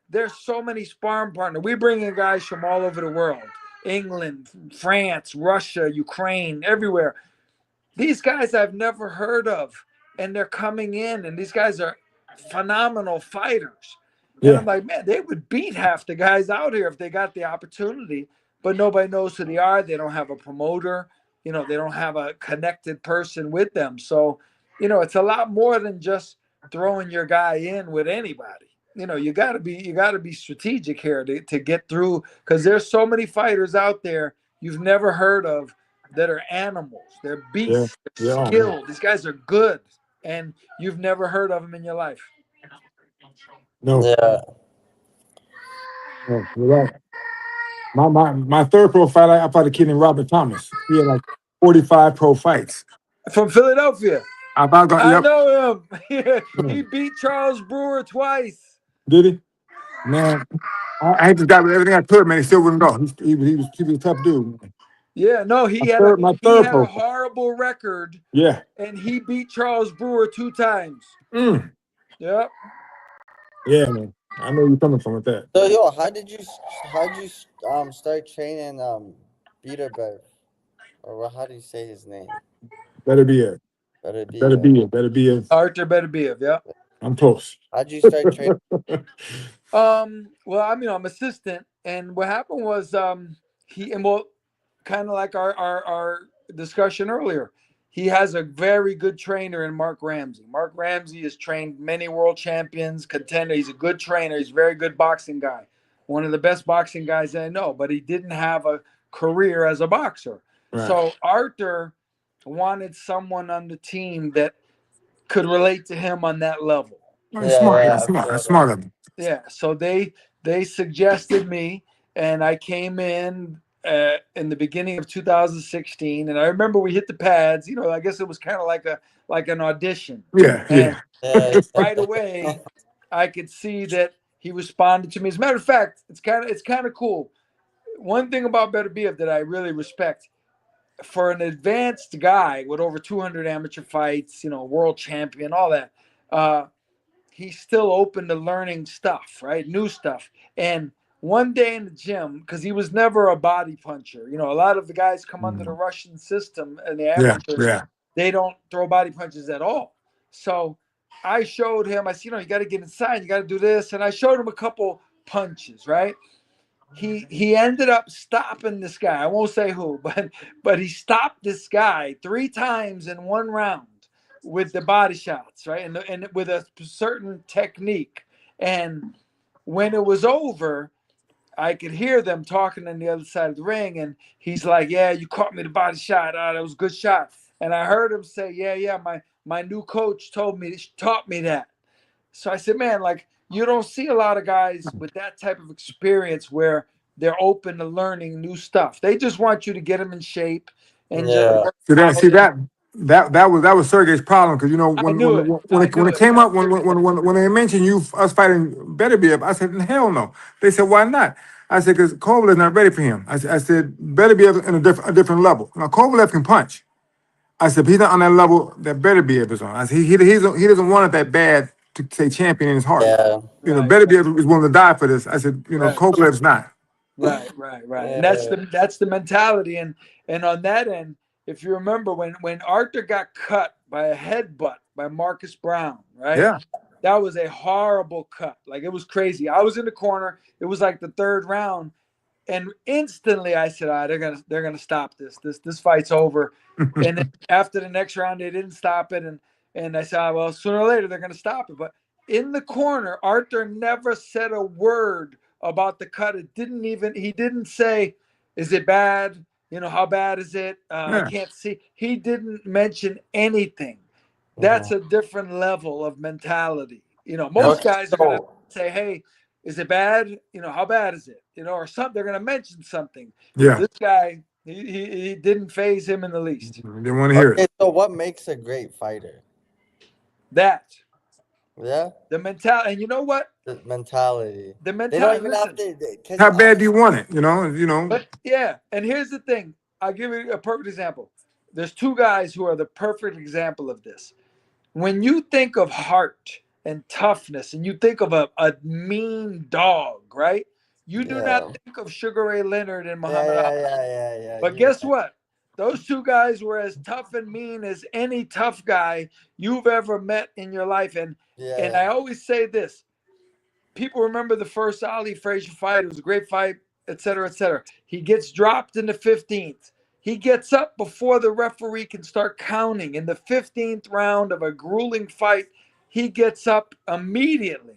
There's so many sparring partners. We bring in guys from all over the world. England, France, Russia, Ukraine, everywhere. These guys I've never heard of, and they're coming in, and these guys are phenomenal fighters. And I'm like, man, they would beat half the guys out here if they got the opportunity, but nobody knows who they are. They don't have a promoter. They don't have a connected person with them. So, it's a lot more than just throwing your guy in with anybody. You got to be strategic here to get through, because there's so many fighters out there you've never heard of that are animals. They're Yeah. beasts. They're Yeah. skilled. These guys are good, and you've never heard of them in your life. No. Yeah. No. You're right. My third pro fight, I fought a kid named Robert Thomas. He had like 45 pro fights. From Philadelphia. I thought, I yep. know him. Yeah. He beat Charles Brewer twice. Did he? Man, I hate this guy with everything I could, man. He still wouldn't go. He was a tough dude. Man. Yeah, no, My he third had pro a fight. horrible record, Yeah. and he beat Charles Brewer 2 times. Mm. Yep. Yeah, man. I know you're coming from with that. So yo, how did you start training Peterborough, or how do you say his name? Better be it. Better be. Better be it. Arthur Beterbiev, yeah. I'm close. How'd you start training? Well, I mean, I'm assistant, and what happened was, kind of like our discussion earlier, he has a very good trainer in Mark Ramsey. Mark Ramsey has trained many world champions, contender. He's a good trainer. He's a very good boxing guy, one of the best boxing guys I know. But he didn't have a career as a boxer, Right. so Arthur wanted someone on the team that could relate to him on that level. That's smart. That's smart of him. Yeah, so they suggested me, and I came in the beginning of 2016, and I remember we hit the pads. You know, I guess it was kind of like an audition. Yeah, And Yeah. right away, I could see that he responded to me. As a matter of fact, it's kind of cool. One thing about Beterbiev that I really respect, for an advanced guy with over 200 amateur fights, you know, world champion, all that, he's still open to learning stuff, right? New stuff. And one day in the gym, because he was never a body puncher, you know, a lot of the guys come under the Russian system and the amateurs, they don't throw body punches at all. So I showed him, I said, you know, you got to get inside, you got to do this. And I showed him a couple punches, right? He ended up stopping this guy. I won't say who, but he stopped this guy 3 times in one round with the body shots, right? And with a certain technique. And when it was over, I could hear them talking on the other side of the ring, and he's like, "Yeah, you caught me the body shot. Oh, that was a good shot." And I heard him say, "Yeah, my new coach taught me that." So I said, "Man, like, you don't see a lot of guys with that type of experience where they're open to learning new stuff. They just want you to get them in shape and just That was Sergey's problem, because you know when it came up when they mentioned us fighting Beterbiev, I said hell no. They said why not? I said because Kovalev's not ready for him. I said Beterbiev in a different level. Now Kovalev can punch. I said he's not on that level that Beterbiev is on. I said he doesn't want it that bad to say champion in his heart. Yeah. You know, Beterbiev is willing to die for this. I said, you know, Kovalev's not. Right. And that's the mentality. And on that end, if you remember when Arthur got cut by a headbutt by Marcus Brown, right? Yeah. That was a horrible cut. Like, it was crazy. I was in the corner. It was like the 3rd round. And instantly I said, they're gonna stop this. This fight's over. And then after the next round, they didn't stop it. And I said, well, sooner or later they're gonna stop it. But in the corner, Arthur never said a word about the cut. He didn't say, is it bad? You know, how bad is it? I can't see. He didn't mention anything. That's a different level of mentality. You know, most guys are going to say, hey, is it bad? You know, how bad is it? You know, or something. They're going to mention something. Yeah. This guy, he didn't faze him in the least. Didn't want to hear it. So what makes a great fighter? That. Yeah. The mentality. And you know what? The mentality. The They mentality. don't even have to. How bad do you want it? You know. But yeah, and here's the thing. I'll give you a perfect example. There's 2 guys who are the perfect example of this. When you think of heart and toughness, and you think of a mean dog, right? You do not think of Sugar Ray Leonard and Muhammad Ali. Yeah. But guess what? Those 2 guys were as tough and mean as any tough guy you've ever met in your life. And I always say this. People remember the first Ali Frazier fight. It was a great fight, et cetera, et cetera. He gets dropped in the 15th. He gets up before the referee can start counting. In the 15th round of a grueling fight, he gets up immediately.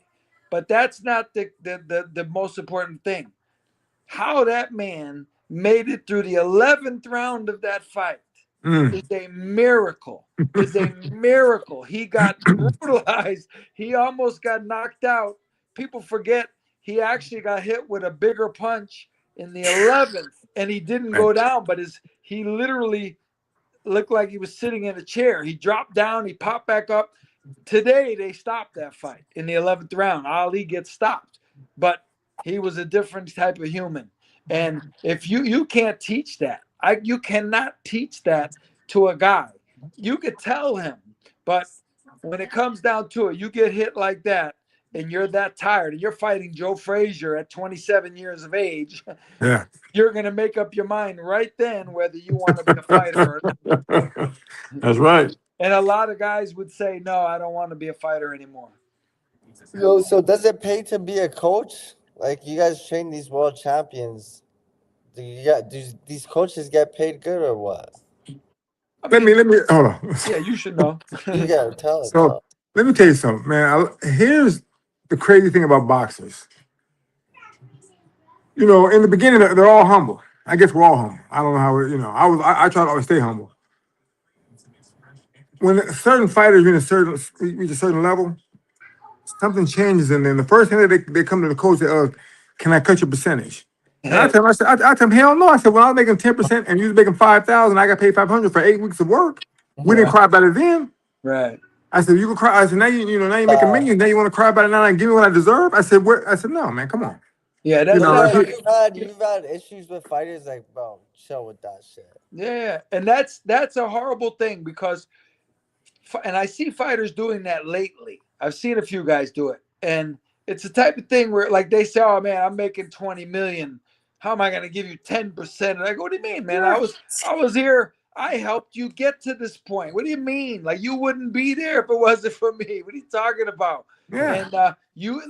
But that's not the most important thing. How that man made it through the 11th round of that fight Mm. is a miracle. Is a miracle. He got brutalized. He almost got knocked out. People forget he actually got hit with a bigger punch in the 11th, and he didn't go down, but he literally looked like he was sitting in a chair. He dropped down, he popped back up. Today they stopped that fight in the 11th round. Ali gets stopped, but he was a different type of human. And if you can't teach that, you cannot teach that to a guy. You could tell him, but when it comes down to it, you get hit like that, and you're that tired, and you're fighting Joe Frazier at 27 years of age. Yeah. You're gonna make up your mind right then whether you want to be a fighter or not. That's right. And a lot of guys would say, no, I don't want to be a fighter anymore. Yo, so does it pay to be a coach? Like you guys train these world champions. Do these coaches get paid good or what? Let me hold on. Yeah, you should know. You gotta tell it. So let me tell you something, man. Here's the crazy thing about boxers. You know, in the beginning, they're all humble. I guess we're all humble. I don't know how, I try to always stay humble. When certain fighters reach a certain level, something changes in them. The first thing that they come to the coach, can I cut your percentage? And I tell him, hell no. I said, well, I was making 10% and you was making 5,000. I got paid 500 for 8 weeks of work. We didn't cry about it then. Right. I said, you can cry. I said, now you making millions. Now you want to cry about it now and give me what I deserve? I said, no, man, come on. Yeah, that's You've had issues with fighters like, bro, chill with that shit. Yeah, and that's a horrible thing because, and I see fighters doing that lately. I've seen a few guys do it, and it's the type of thing where like they say, "Oh man, I'm making 20 million. How am I going to give you 10%?" And I go, "What do you mean, man? I was here. I helped you get to this point. What do you mean? Like you wouldn't be there if it wasn't for me. What are you talking about?" Yeah. And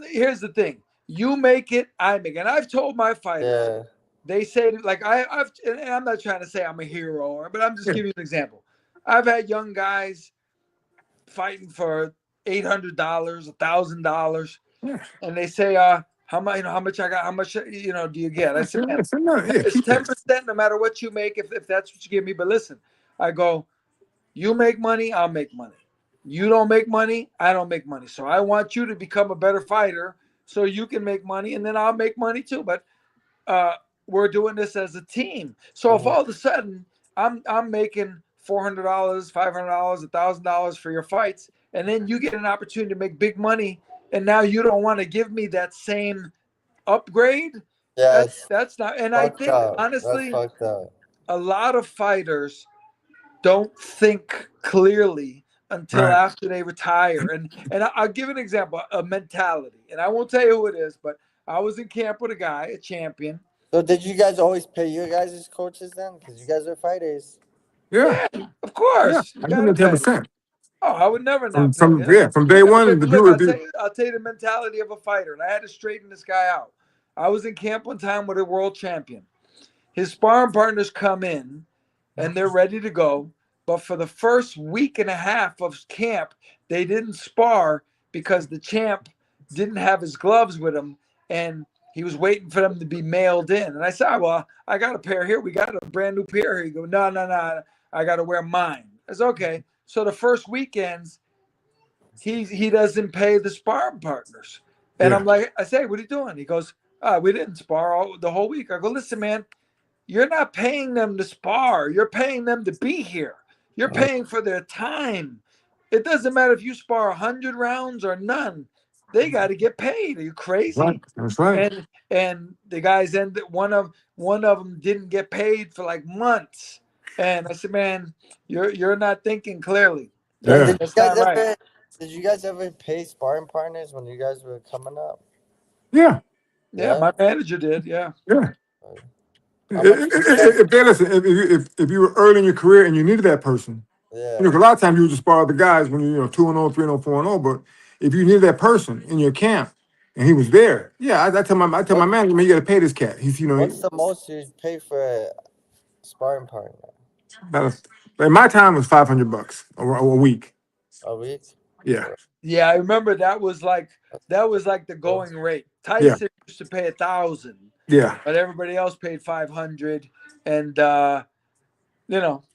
here's the thing. You make it, I make it. And I've told my fighters, they say, like, and I'm not trying to say I'm a hero, but I'm just giving you an example. I've had young guys fighting for $800, $1,000, and they say, how much I got, how much, do you get? I said, it's 10% no matter what you make, if that's what you give me. But listen, I go, you make money, I'll make money. You don't make money, I don't make money. So I want you to become a better fighter so you can make money, and then I'll make money too. But we're doing this as a team. So if all of a sudden I'm making $400, $500, $1,000 for your fights, and then you get an opportunity to make big money, and now you don't want to give me that same upgrade, that's not. And I think honestly, a lot of fighters don't think clearly until after they retire. And I'll give an example, a mentality. And I won't tell you who it is, but I was in camp with a guy, a champion. So did you guys always pay your guys as coaches then? Because you guys are fighters. Yeah, of course. I give them 10%. Oh, I would never not from day one. I'll tell you the mentality of a fighter, and I had to straighten this guy out. I was in camp one time with a world champion. His sparring partners come in, and they're ready to go. But for the first week and a half of camp, they didn't spar because the champ didn't have his gloves with him, and he was waiting for them to be mailed in. And I said, well, I got a pair here. We got a brand new pair here. He goes, no, I got to wear mine. I said, okay. So the first weekends, he doesn't pay the sparring partners. And I'm like, I say, what are you doing? He goes, we didn't spar the whole week. I go, listen, man, you're not paying them to spar. You're paying them to be here. You're paying for their time. It doesn't matter if you spar 100 rounds or none. They got to get paid. Are you crazy? Right. That's right. And the guys ended. One of them didn't get paid for like months. And I said, man, you're not thinking clearly. Yeah. Did you guys ever pay sparring partners when you guys were coming up? Yeah. Yeah, my manager did. Yeah. Yeah. If you were early in your career and you needed that person, a lot of times you would just spar other guys when you're 2-0, 3-0, 4-0. But if you needed that person in your camp and he was there, I tell my manager, man, you got to pay this cat. What's the most you pay for a sparring partner? In my time, it was $500 a week. A week? Yeah. Yeah, I remember that was like the going rate. Tyson used to pay $1,000. Yeah. but everybody else paid 500, and but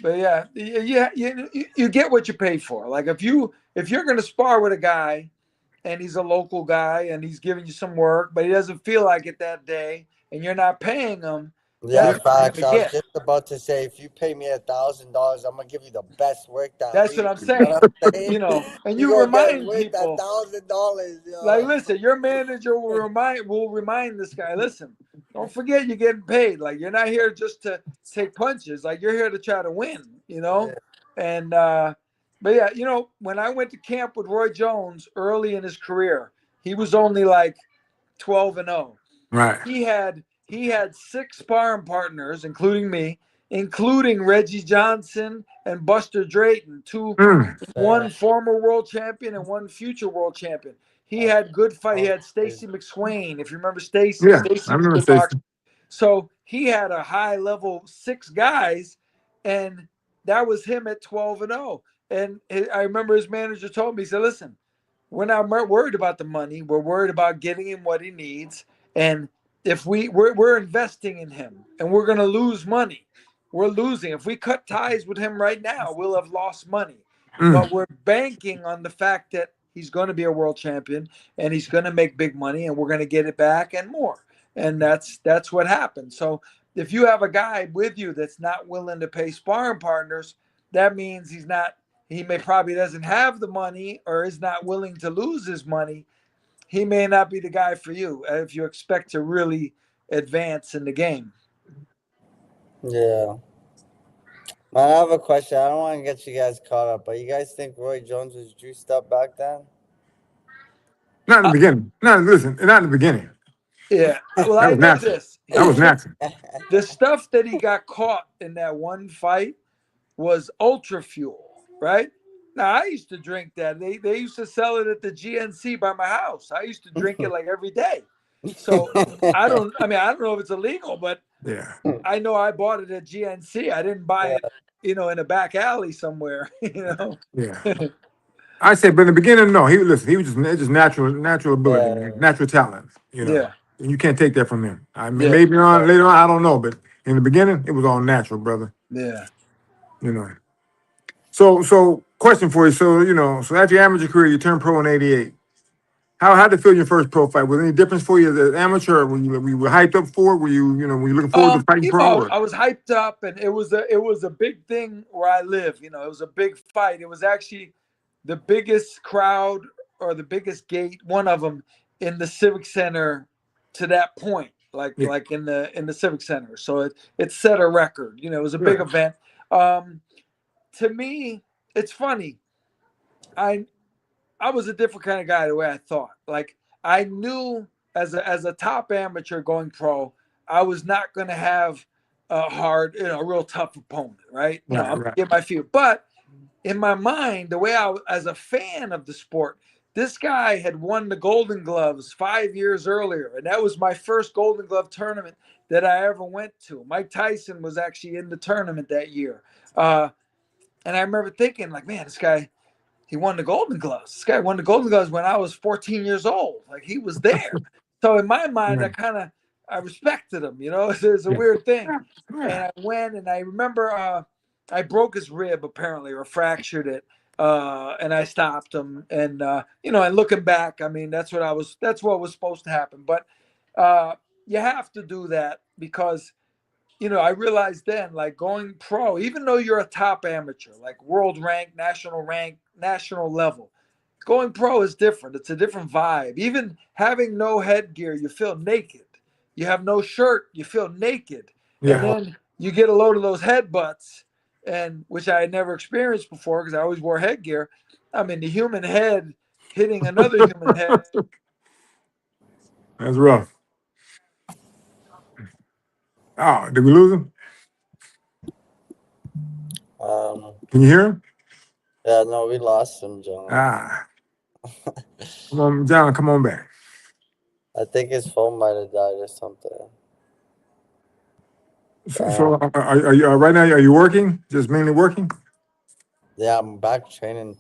yeah, you get what you pay for. Like if you're gonna spar with a guy, and he's a local guy, and he's giving you some work, but he doesn't feel like it that day, and you're not paying him, Yeah, that's what you're facts. gonna I was get. just about to say, if you pay me $1,000, I'm gonna give you the best work that That's week. what I'm You know saying. what I'm saying? And You you gonna get remind worth that people, $1,000, like, yo. listen, your manager will remind this guy, listen, don't forget you're getting paid. Like, you're not here just to take punches. Like, you're here to try to win, Yeah. And but yeah, when I went to camp with Roy Jones early in his career, he was only like 12-0. Right. He had 6 sparring partners, including me, including Reggie Johnson and Buster Drayton, one former world champion and one future world champion. He had good fight. He had Stacy McSwain. If you remember Stacy, Yeah. Stacy I was a remember good Stacey. boxer. So he had a high level 6 guys, and that was him at 12-0. And I remember his manager told me, he said, listen, we're not worried about the money. We're worried about getting him what he needs. And if we're investing in him and we're going to lose money, we're losing. If we cut ties with him right now, we'll have lost money. But we're banking on the fact that he's going to be a world champion and he's going to make big money and we're going to get it back and more. And that's what happened. So if you have a guy with you that's not willing to pay sparring partners, that means he may probably doesn't have the money or is not willing to lose his money. He may not be the guy for you if you expect to really advance in the game. Yeah. Man, I have a question. I don't want to get you guys caught up, but you guys think Roy Jones was juiced up back then? Not in the beginning. Not in the beginning. Yeah. Well, That I was know natural. this. That was natural. The stuff that he got caught in that one fight was Ultra Fuel, right? Now I used to drink that. They used to sell it at the GNC by my house. I used to drink it like every day. So I don't know if it's illegal, but Yeah. I know I bought it at GNC. I didn't buy it, in a back alley somewhere, Yeah. I said, but in the beginning, no. He was just natural ability, man. Yeah. Natural talent. Yeah. And you can't take that from him. I mean, Yeah. maybe later on, I don't know, but in the beginning, it was all natural, brother. Yeah. You know. So question for you. So after your amateur career, you turned pro in '88. How did it feel in your first pro fight? Was there any difference for you as an amateur? Were you hyped up for it? Were you looking forward to fighting pro? Or? I was hyped up, and it was a big thing where I live. It was a big fight. It was actually the biggest crowd or the biggest gate, one of them, in the Civic Center to that point, like in the Civic Center. So it set a record. It was a big event. To me, it's funny. I was a different kind of guy the way I thought. Like I knew as a top amateur going pro, I was not going to have a hard, a real tough opponent, right? I'm going to get my feel. But in my mind, the way as a fan of the sport, this guy had won the Golden Gloves 5 years earlier, and that was my first Golden Glove tournament that I ever went to. Mike Tyson was actually in the tournament that year. And I remember thinking, like, man, this guy, he won the Golden Gloves. This guy won the Golden Gloves when I was 14 years old. Like, he was there. So in my mind, I respected him. It's a weird thing. And I went, and I remember I broke his rib apparently, or fractured it. And I stopped him. And and looking back, I mean, that's what was supposed to happen. But you have to do that because I realized then, like going pro, even though you're a top amateur, like world rank, national level, going pro is different. It's a different vibe. Even having no headgear, you feel naked. You have no shirt, you feel naked. Yeah. And then you get a load of those headbutts, and which I had never experienced before because I always wore headgear. I mean, the human head hitting another human head. That's rough. Oh, did we lose him? Can you hear him? Yeah, no, we lost him, John. Come on, John, come on back. I think his phone might have died or something. So are you right now? Are you working? Just mainly working? Yeah, I'm back training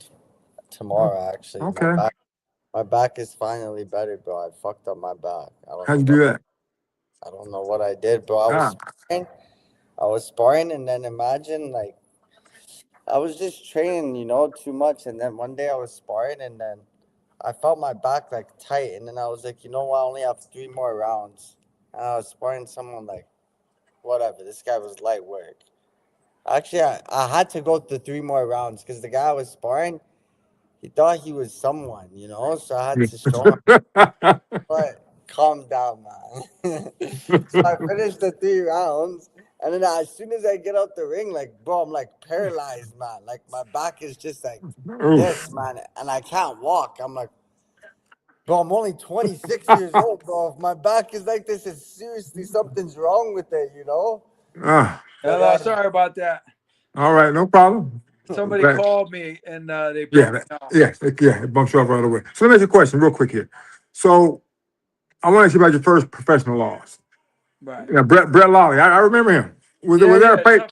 tomorrow. Actually, Okay. My back is finally better, bro. I fucked up my back. How'd you do that? I don't know what I did, bro. Ah, I was sparring, and then imagine like I was just training, too much, and then one day I was sparring, and then I felt my back like tight, and then I was like, you know what? I only have 3 more rounds, and I was sparring someone like whatever. This guy was light work. Actually, I had to go to 3 more rounds because the guy I was sparring, he thought he was someone, so I had to show him. But calm down, man. So I finished the 3 rounds, and then as soon as I get out the ring, like, bro, I'm like paralyzed, man. Like my back is just like Oof. this, man, and I can't walk. I'm like, bro, I'm only 26 years old, bro. If my back is like this, it's seriously something's wrong with it. Ah, But Hello, sorry about that. all right, no problem. Somebody Glad- called me and they Yeah, broke me off. it bumps you off right away. So let me ask you a question real quick here. So I want to ask you about your first professional loss. Right. Yeah, Brett Lawley. I remember him. Was there a fight?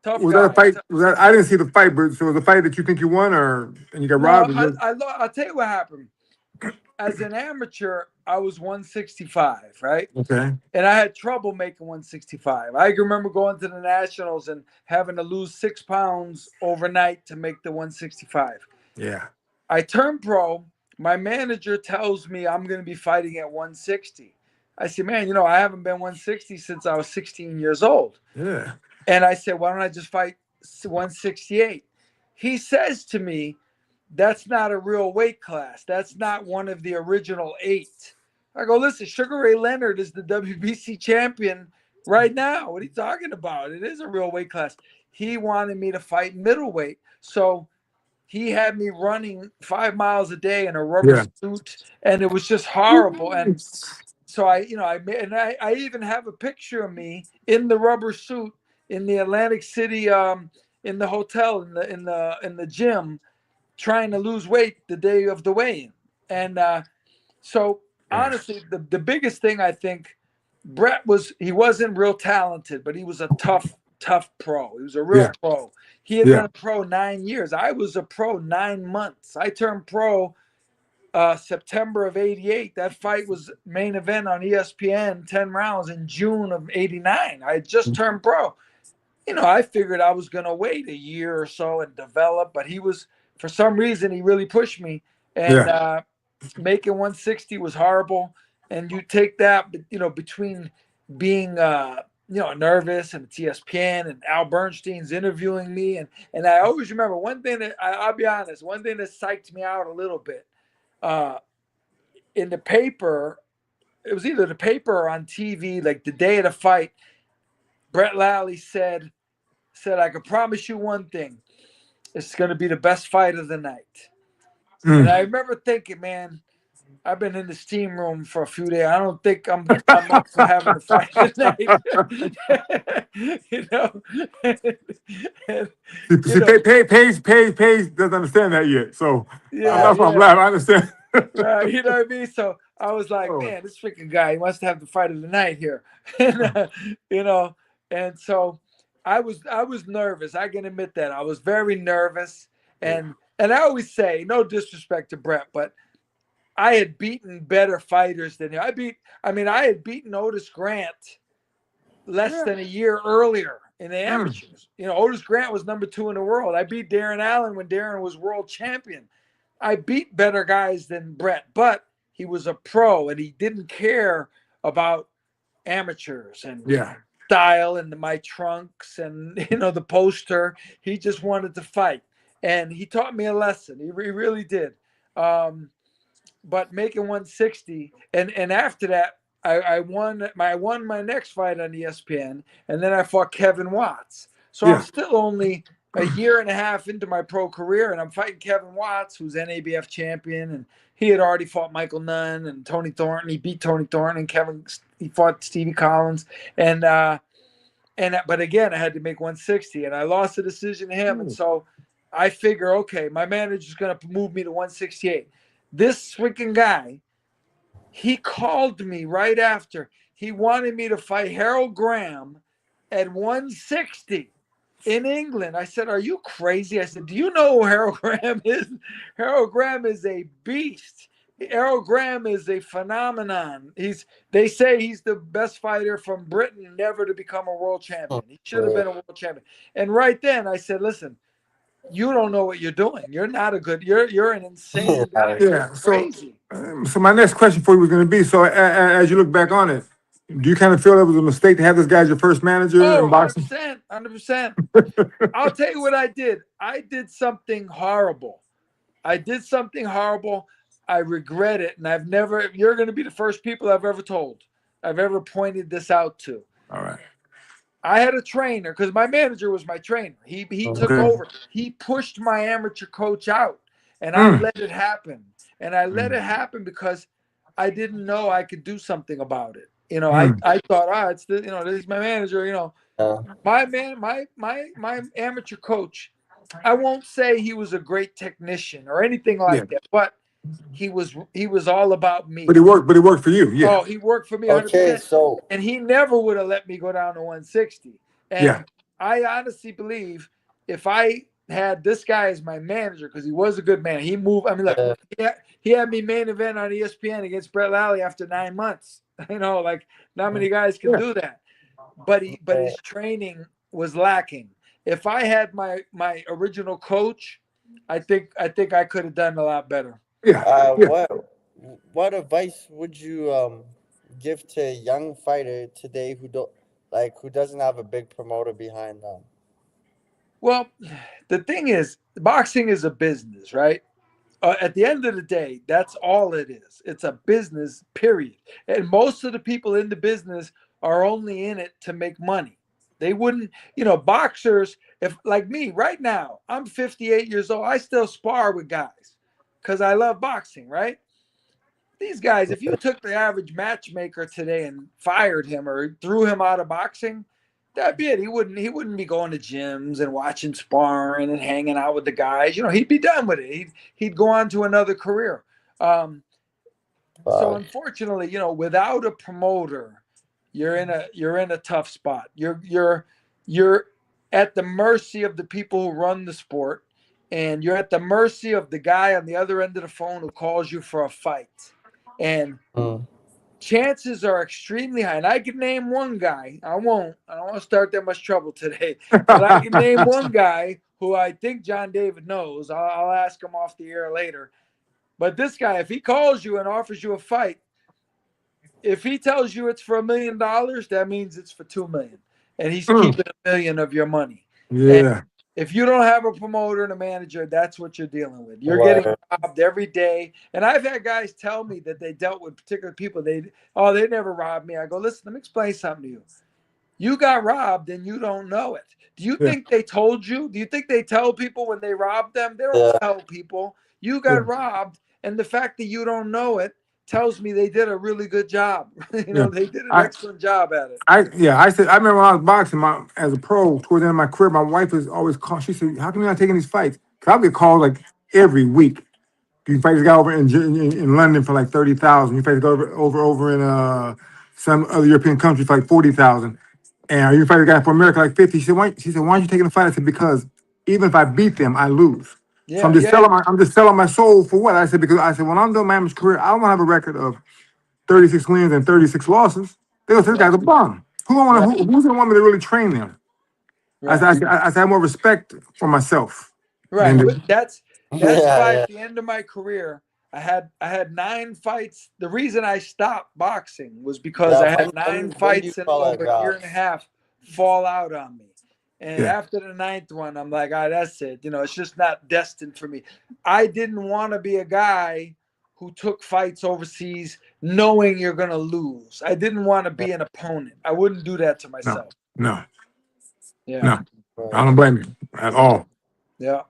Tough Was that a guy. fight? I didn't see the fight, but so it was a fight that you think you won, or and you got No, robbed? I'll tell you what happened. As an amateur, I was 165, right? Okay. And I had trouble making 165. I can remember going to the Nationals and having to lose 6 pounds overnight to make the 165. Yeah. I turned pro. My manager tells me I'm going to be fighting at 160. I said, man, I haven't been 160 since I was 16 years old. Yeah. And I said, why don't I just fight 168? He says to me, that's not a real weight class. That's not one of the original 8. I go, listen, Sugar Ray Leonard is the WBC champion right now. What are you talking about? It is a real weight class. He wanted me to fight middleweight. So he had me running 5 miles a day in a rubber Yeah. suit, and it was just horrible. And so I even have a picture of me in the rubber suit in the Atlantic City, in the hotel, in the gym, trying to lose weight the day of the weigh-in. And so honestly, the biggest thing I think, Brett he wasn't real talented, but he was a tough pro. He was a real Yeah. pro. He had Yeah. been a pro 9 years. I was a pro 9 months. I turned pro September of '88. That fight was main event on ESPN, 10 rounds in June of '89. I had just turned pro. I figured I was going to wait a year or so and develop, but for some reason, he really pushed me. And making 160 was horrible. And you take that, between being, nervous, and it's ESPN and Al Bernstein's interviewing me. And I always remember one thing I'll be honest, one thing that psyched me out a little bit. In the paper, it was either the paper or on TV, like the day of the fight, Brett Lally said, I can promise you one thing. It's going to be the best fight of the night. And I remember thinking, man, I've been in the steam room for a few days. I don't think I'm up for having a fight tonight. Paige doesn't understand that yet. So Yeah, that's why I'm laughing. I understand. Right, you know what I mean? So I was like, man, this freaking guy, he must have the fight of the night here. And so I was nervous. I can admit that. I was very nervous. And I always say, no disrespect to Brett, but I had beaten better fighters than him. I had beaten Otis Grant less than a year earlier in the amateurs. Otis Grant was number 2 in the world. I beat Darren Allen when Darren was world champion. I beat better guys than Brett, but he was a pro and he didn't care about amateurs and style and my trunks and the poster. He just wanted to fight, and he taught me a lesson. He really did. But making 160, and after that, I won my next fight on ESPN, and then I fought Kevin Watts. So I'm still only a year and a half into my pro career, and I'm fighting Kevin Watts, who's NABF champion, and he had already fought Michael Nunn and Tony Thornton. He beat Tony Thornton, and he fought Stevie Collins, but again, I had to make 160, and I lost the decision to him, and so I figure, okay, my manager's going to move me to 168. This freaking guy, he called me right after. He wanted me to fight Harold Graham at 160 in England. I said, are you crazy? I said, do you know who Harold Graham is? Harold Graham is a beast. Errol Graham is a phenomenon. They say he's the best fighter from Britain never to become a world champion. He should have been a world champion. And right then I said, listen, you don't know what you're doing. You're not a good. You're an insane guy. Yeah. You're crazy. So my next question for you was going to be: so as you look back on it, do you kind of feel it was a mistake to have this guy as your first manager in Oh, boxing? 100%. I'll tell you what I did. I did something horrible. I regret it, and I've never. You're going to be the first people I've ever told. I've ever pointed this out to. All right. I had a trainer because my manager was my trainer. He took over. He pushed my amateur coach out, and I let it happen. And I let it happen because I didn't know I could do something about it. You know, I thought, it's this is my manager. You know, my amateur coach. I won't say he was a great technician or anything like that, but he was all about me. But he worked for you. Yeah. Oh, he worked for me 100%. Okay, so And he never would have let me go down to 160. And I honestly believe if I had this guy as my manager, because he was a good man, he moved. I mean, look, he had me main event on ESPN against Brett Lally after 9 months. You know, like not many guys can do that. But his training was lacking. If I had my original coach, I think I could have done a lot better. What advice would you give to a young fighter today who doesn't have a big promoter behind them? Well, the thing is, boxing is a business, right? At the end of the day, that's all it is. It's a business, period. And most of the people in the business are only in it to make money. They wouldn't, boxers, if like me right now, I'm 58 years old. I still spar with guys because I love boxing, right? These guys, if you took the average matchmaker today and fired him or threw him out of boxing, that'd be it. He wouldn't be going to gyms and watching sparring and hanging out with the guys. He'd be done with it. He'd go on to another career. So unfortunately, without a promoter, you're in a tough spot. You're at the mercy of the people who run the sport, and you're at the mercy of the guy on the other end of the phone who calls you for a fight. And chances are extremely high. And I can name one guy. I don't want to start that much trouble today, but I can name one guy who I think John David knows. I'll ask him off the air later. But this guy, if he calls you and offers you a fight, if he tells you it's for $1 million, that means it's for $2 million, and he's keeping $1 million of your money. Yeah. And if you don't have a promoter and a manager, that's what you're dealing with. You're getting robbed every day. And I've had guys tell me that they dealt with particular people. They never robbed me. I go, listen, let me explain something to you. You got robbed and you don't know it. Do you think they told you? Do you think they tell people when they robbed them? They don't tell people. You got robbed, and the fact that you don't know it tells me they did a really good job. They did an excellent job at it. I remember when I was boxing as a pro towards the end of my career, my wife was always calling. She said, how come you're not taking these fights? Because I'll get called like every week. You fight this guy over in London for like 30,000. You fight this guy over in some other European country for like 40,000. And you fight a guy for America like 50. She said, why aren't you taking the fight? I said, because even if I beat them, I lose. So I'm just selling my soul for what? I said, because when I'm doing my amateur career, I don't want to have a record of 36 wins and 36 losses. They go, this guy's a bum. Who's gonna want me to really train them? Right. I have more respect for myself. Right. That's why at the end of my career, I had 9 fights. The reason I stopped boxing was because I had 9 fights in over a year and a half fall out on me. And after the 9th one, I'm like, that's it. It's just not destined for me. I didn't want to be a guy who took fights overseas knowing you're going to lose. I didn't want to be an opponent. I wouldn't do that to myself. No. Yeah. No. I don't blame you at all. Yeah.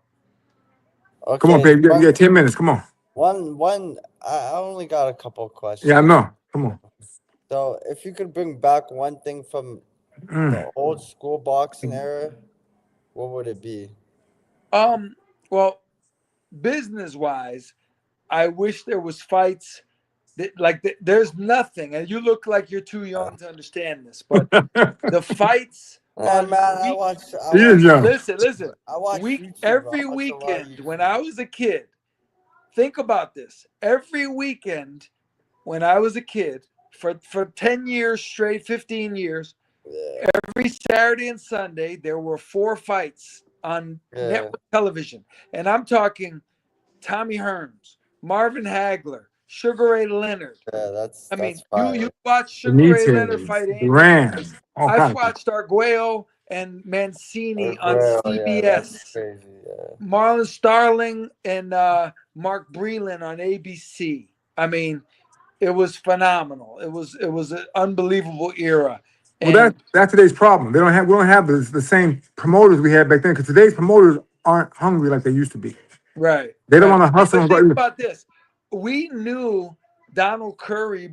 Okay, come on, baby. You got 10 minutes. Come on. One. I only got a couple of questions. Yeah, I know. Come on. So if you could bring back one thing from the old school boxing era, what would it be? Well, business-wise, I wish there was fights there's nothing, and you look like you're too young to understand this, but the fights. Listen. I watch every weekend when I was a kid. think about this. Every weekend when I was a kid, for 10 years straight, 15 years, Yeah. every Saturday and Sunday, there were 4 fights on Yeah. network television. And I'm talking Tommy Hearns, Marvin Hagler, Sugar Ray Leonard. Yeah, I mean, that's you fire. watch Sugar Ray Leonard Benitez, fight Andy Duran, Ruiz. all I've kinds of watched Arguello and Mancini on Bro, yeah, that's CBS. crazy. Yeah. Marlon Starling and Mark Breland on ABC. I mean, it was phenomenal. It was an unbelievable era. Well, And that's today's problem. We don't have the same promoters we had back then because today's promoters aren't hungry like they used to be. right, They don't right. want to hustle But and think go. about this. We knew Donald Curry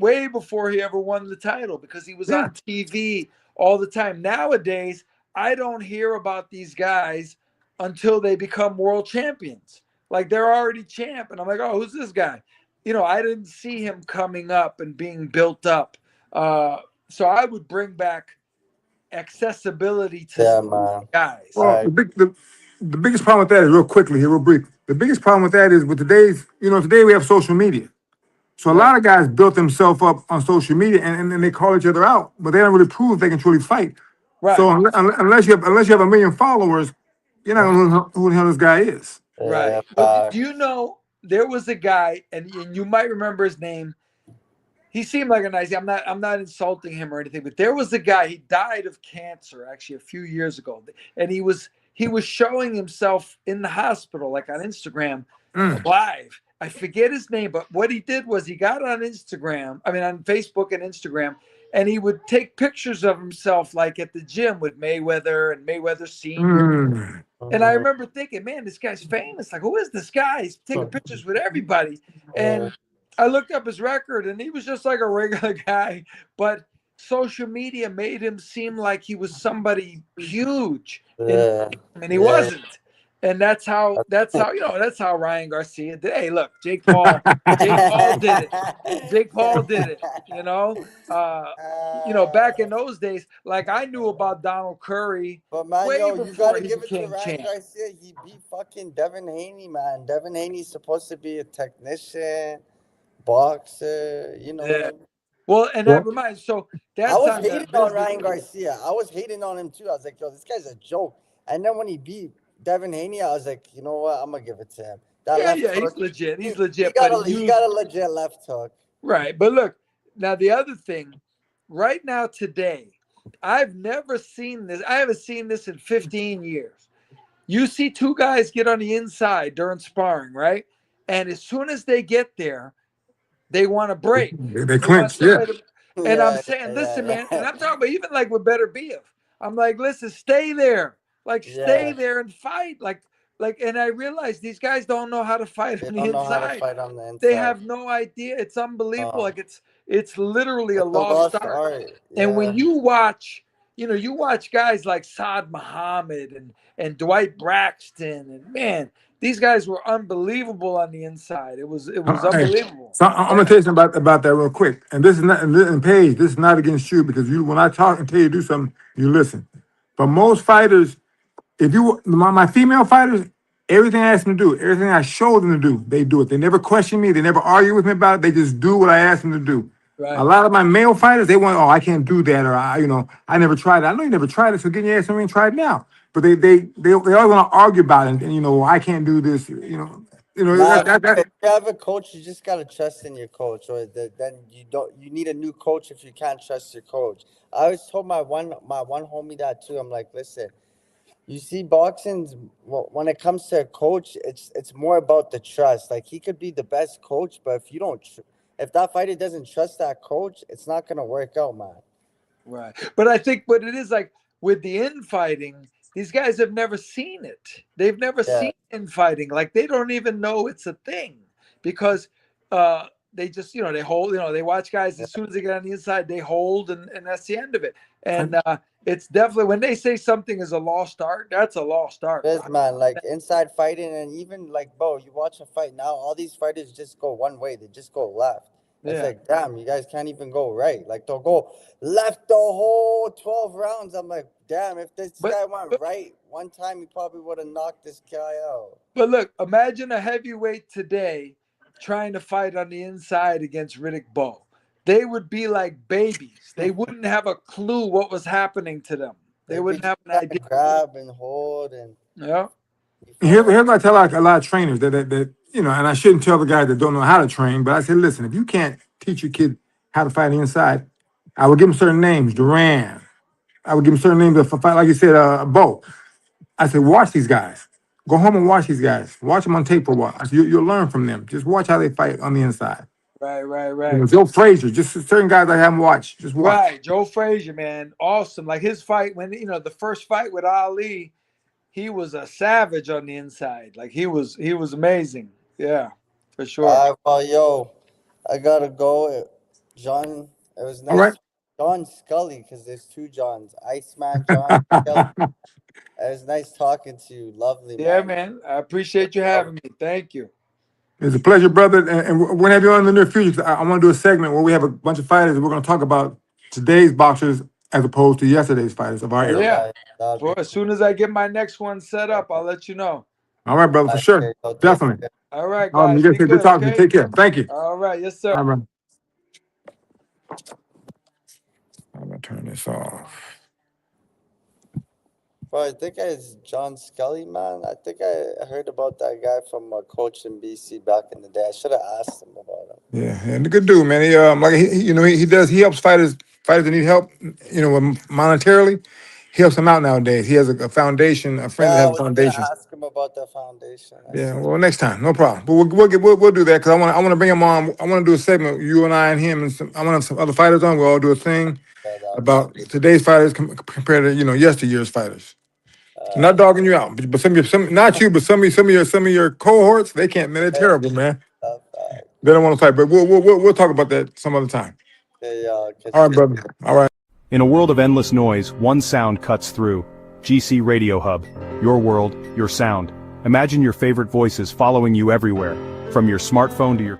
way before he ever won the title because he was Yeah. on TV all the time. Nowadays, I don't hear about these guys until they become world champions. Like they're already champ, and I'm like, oh, who's this guy? I didn't see him coming up and being built up. So I would bring back accessibility to Yeah, man. guys. Well, Right. the biggest problem with that is real quickly here, real brief. The biggest problem with that is with today we have social media. So a lot of guys built themselves up on social media and then they call each other out, but they don't really prove they can truly fight. Right. So unless you have a million followers, you're not gonna know who the hell this guy is. Right. Yeah, Well, do you know there was a guy, and you might remember his name. He seemed like a nice guy. I'm not insulting him or anything, but there was a guy. He died of cancer actually a few years ago, and he was showing himself in the hospital, like on Instagram, live. I forget his name, but what he did was he got on Facebook and Instagram, and he would take pictures of himself like at the gym with Mayweather and Mayweather Senior. And I remember thinking, man, this guy's famous. Like, who is this guy? He's taking pictures with everybody. And I looked up his record, and he was just like a regular guy. But social media made him seem like he was somebody huge, and he wasn't. And that's how Ryan Garcia did. Hey, look, Jake Paul did it. Jake Paul did it. Back in those days, like I knew about Donald Curry. But man, way you before gotta he give it to became Ryan champ. Garcia. He beat fucking Devin Haney, man. Devin Haney's supposed to be a technician, boxer, Yeah. Well, and that reminds. So that's I was on the hating on business- Ryan Garcia. I was hating on him too. I was like, yo, this guy's a joke. And then when he beat Devin Haney, I was like, you know what? I'm gonna give it to him. Yeah, left he's hook, legit. He's he legit. got But he got a legit left hook. right. But look, now the other thing, right now today, I've never seen this. I haven't seen this in 15 years. You see two guys get on the inside during sparring, right? And as soon as they get there, they want to break. They clinch, yeah. And I'm saying, listen, man, and I'm talking about even like with Better Beef. I'm like, listen, stay there. Like, stay there and fight. And I realize these guys don't know how to fight on the Don't know how to inside. fight on the inside. They have no idea. It's unbelievable. Like it's literally a lost art. And when you watch, you watch guys like Saad Muhammad and Dwight Braxton, and man, these guys were unbelievable on the inside. It was unbelievable. So I'm gonna tell you something about that real quick. And this is not, and Paige, this is not against you because when I talk and tell you to do something, you listen. But most fighters, my female fighters, everything I ask them to do, everything I show them to do, they do it. They never question me. They never argue with me about it. They just do what I ask them to do. Right. A lot of my male fighters, they want, I can't do that, or I never tried it. I know you never tried it, so get your ass in the ring and try it now. But they always want to argue about it, and I can't do this. If you have a coach, you just gotta trust in your coach, or then you need a new coach if you can't trust your coach. I always told my one homie that too. I'm like, listen, you see, boxing's when it comes to a coach, it's more about the trust. Like he could be the best coach, but if that fighter doesn't trust that coach, it's not gonna work out, man. Right. But I think what it is like with the infighting, these guys have never seen it. They've never seen infighting. Like they don't even know it's a thing because they just, they hold, they watch guys as soon as they get on the inside, they hold and that's the end of it. And it's definitely when they say something is a lost art, that's a lost art. It is, man. Like inside fighting, and even like, bro, you watch a fight now, all these fighters just go one way. They just go left. It's Yeah. like, damn, you guys can't even go right. Like they'll go left the whole 12 rounds. I'm like, damn, if this But, guy went but right one time, he probably would have knocked this guy out. but look, imagine a heavyweight today trying to fight on the inside against Riddick Bowe. They would be like babies. They wouldn't have a clue what was happening to them. They They'd be wouldn't have an trying to idea. grab and hold and Yeah. Here's what I tell like a lot of trainers that you know, and I shouldn't tell the guys that don't know how to train, but I say, listen, if you can't teach your kid how to fight on the inside, I would give them certain names, Duran. I would give them certain names of fight, like you said, Bo. I said, watch these guys. Go home and watch these guys. Watch them on tape for a while. I said, you'll learn from them. Just watch how they fight on the inside. Right, right, You right. know, Joe Frazier, just certain guys I haven't watched. Just watch. Right. Joe Frazier, man. Awesome. Like his fight when the first fight with Ali, he was a savage on the inside. Like he was amazing. Yeah, for sure. well, yo, I gotta go. John, it was All nice. right. John Scully, because there's two Johns. Iceman John Scully. It was nice talking to you. Lovely, Yeah, man. I appreciate you having me. Thank you. It's a pleasure, brother. And we're going to have you on in the near future. I want to do a segment where we have a bunch of fighters and we're going to talk about today's boxers as opposed to yesterday's fighters of our era. Yeah. That'd be Well, as soon as I get my next one set up, I'll let you know. All right, brother, for nice. sure. Yo, take Definitely. care. All right, guys. You guys Be good good, talking. okay? Take care. Thank you. All right. Yes, sir. All right. I'm going to turn this off. Bro, I think it's John Scully, man. I think I heard about that guy from Coach in BC back in the day. I should have asked him about him. Yeah, and a good dude, man. He like he helps fighters that need help, monetarily. He helps them out nowadays. He has a foundation, a friend that Yeah, I has a was gonna foundation. ask him about the foundation. Yeah, well, next time, no problem. But we'll do that because I want to bring him on. I want to do a segment, you and I and him, and I want to have some other fighters on. We'll all do a thing about today's fighters compared to yesteryear's fighters. Not dogging you out, but some not you, but some of your cohorts, they can't, man. They're terrible, man. They don't want to fight, but we'll talk about that some other time. All right, brother. All right. In a world of endless noise, one sound cuts through. GC Radio Hub. Your world, your sound. Imagine your favorite voices following you everywhere, from your smartphone to your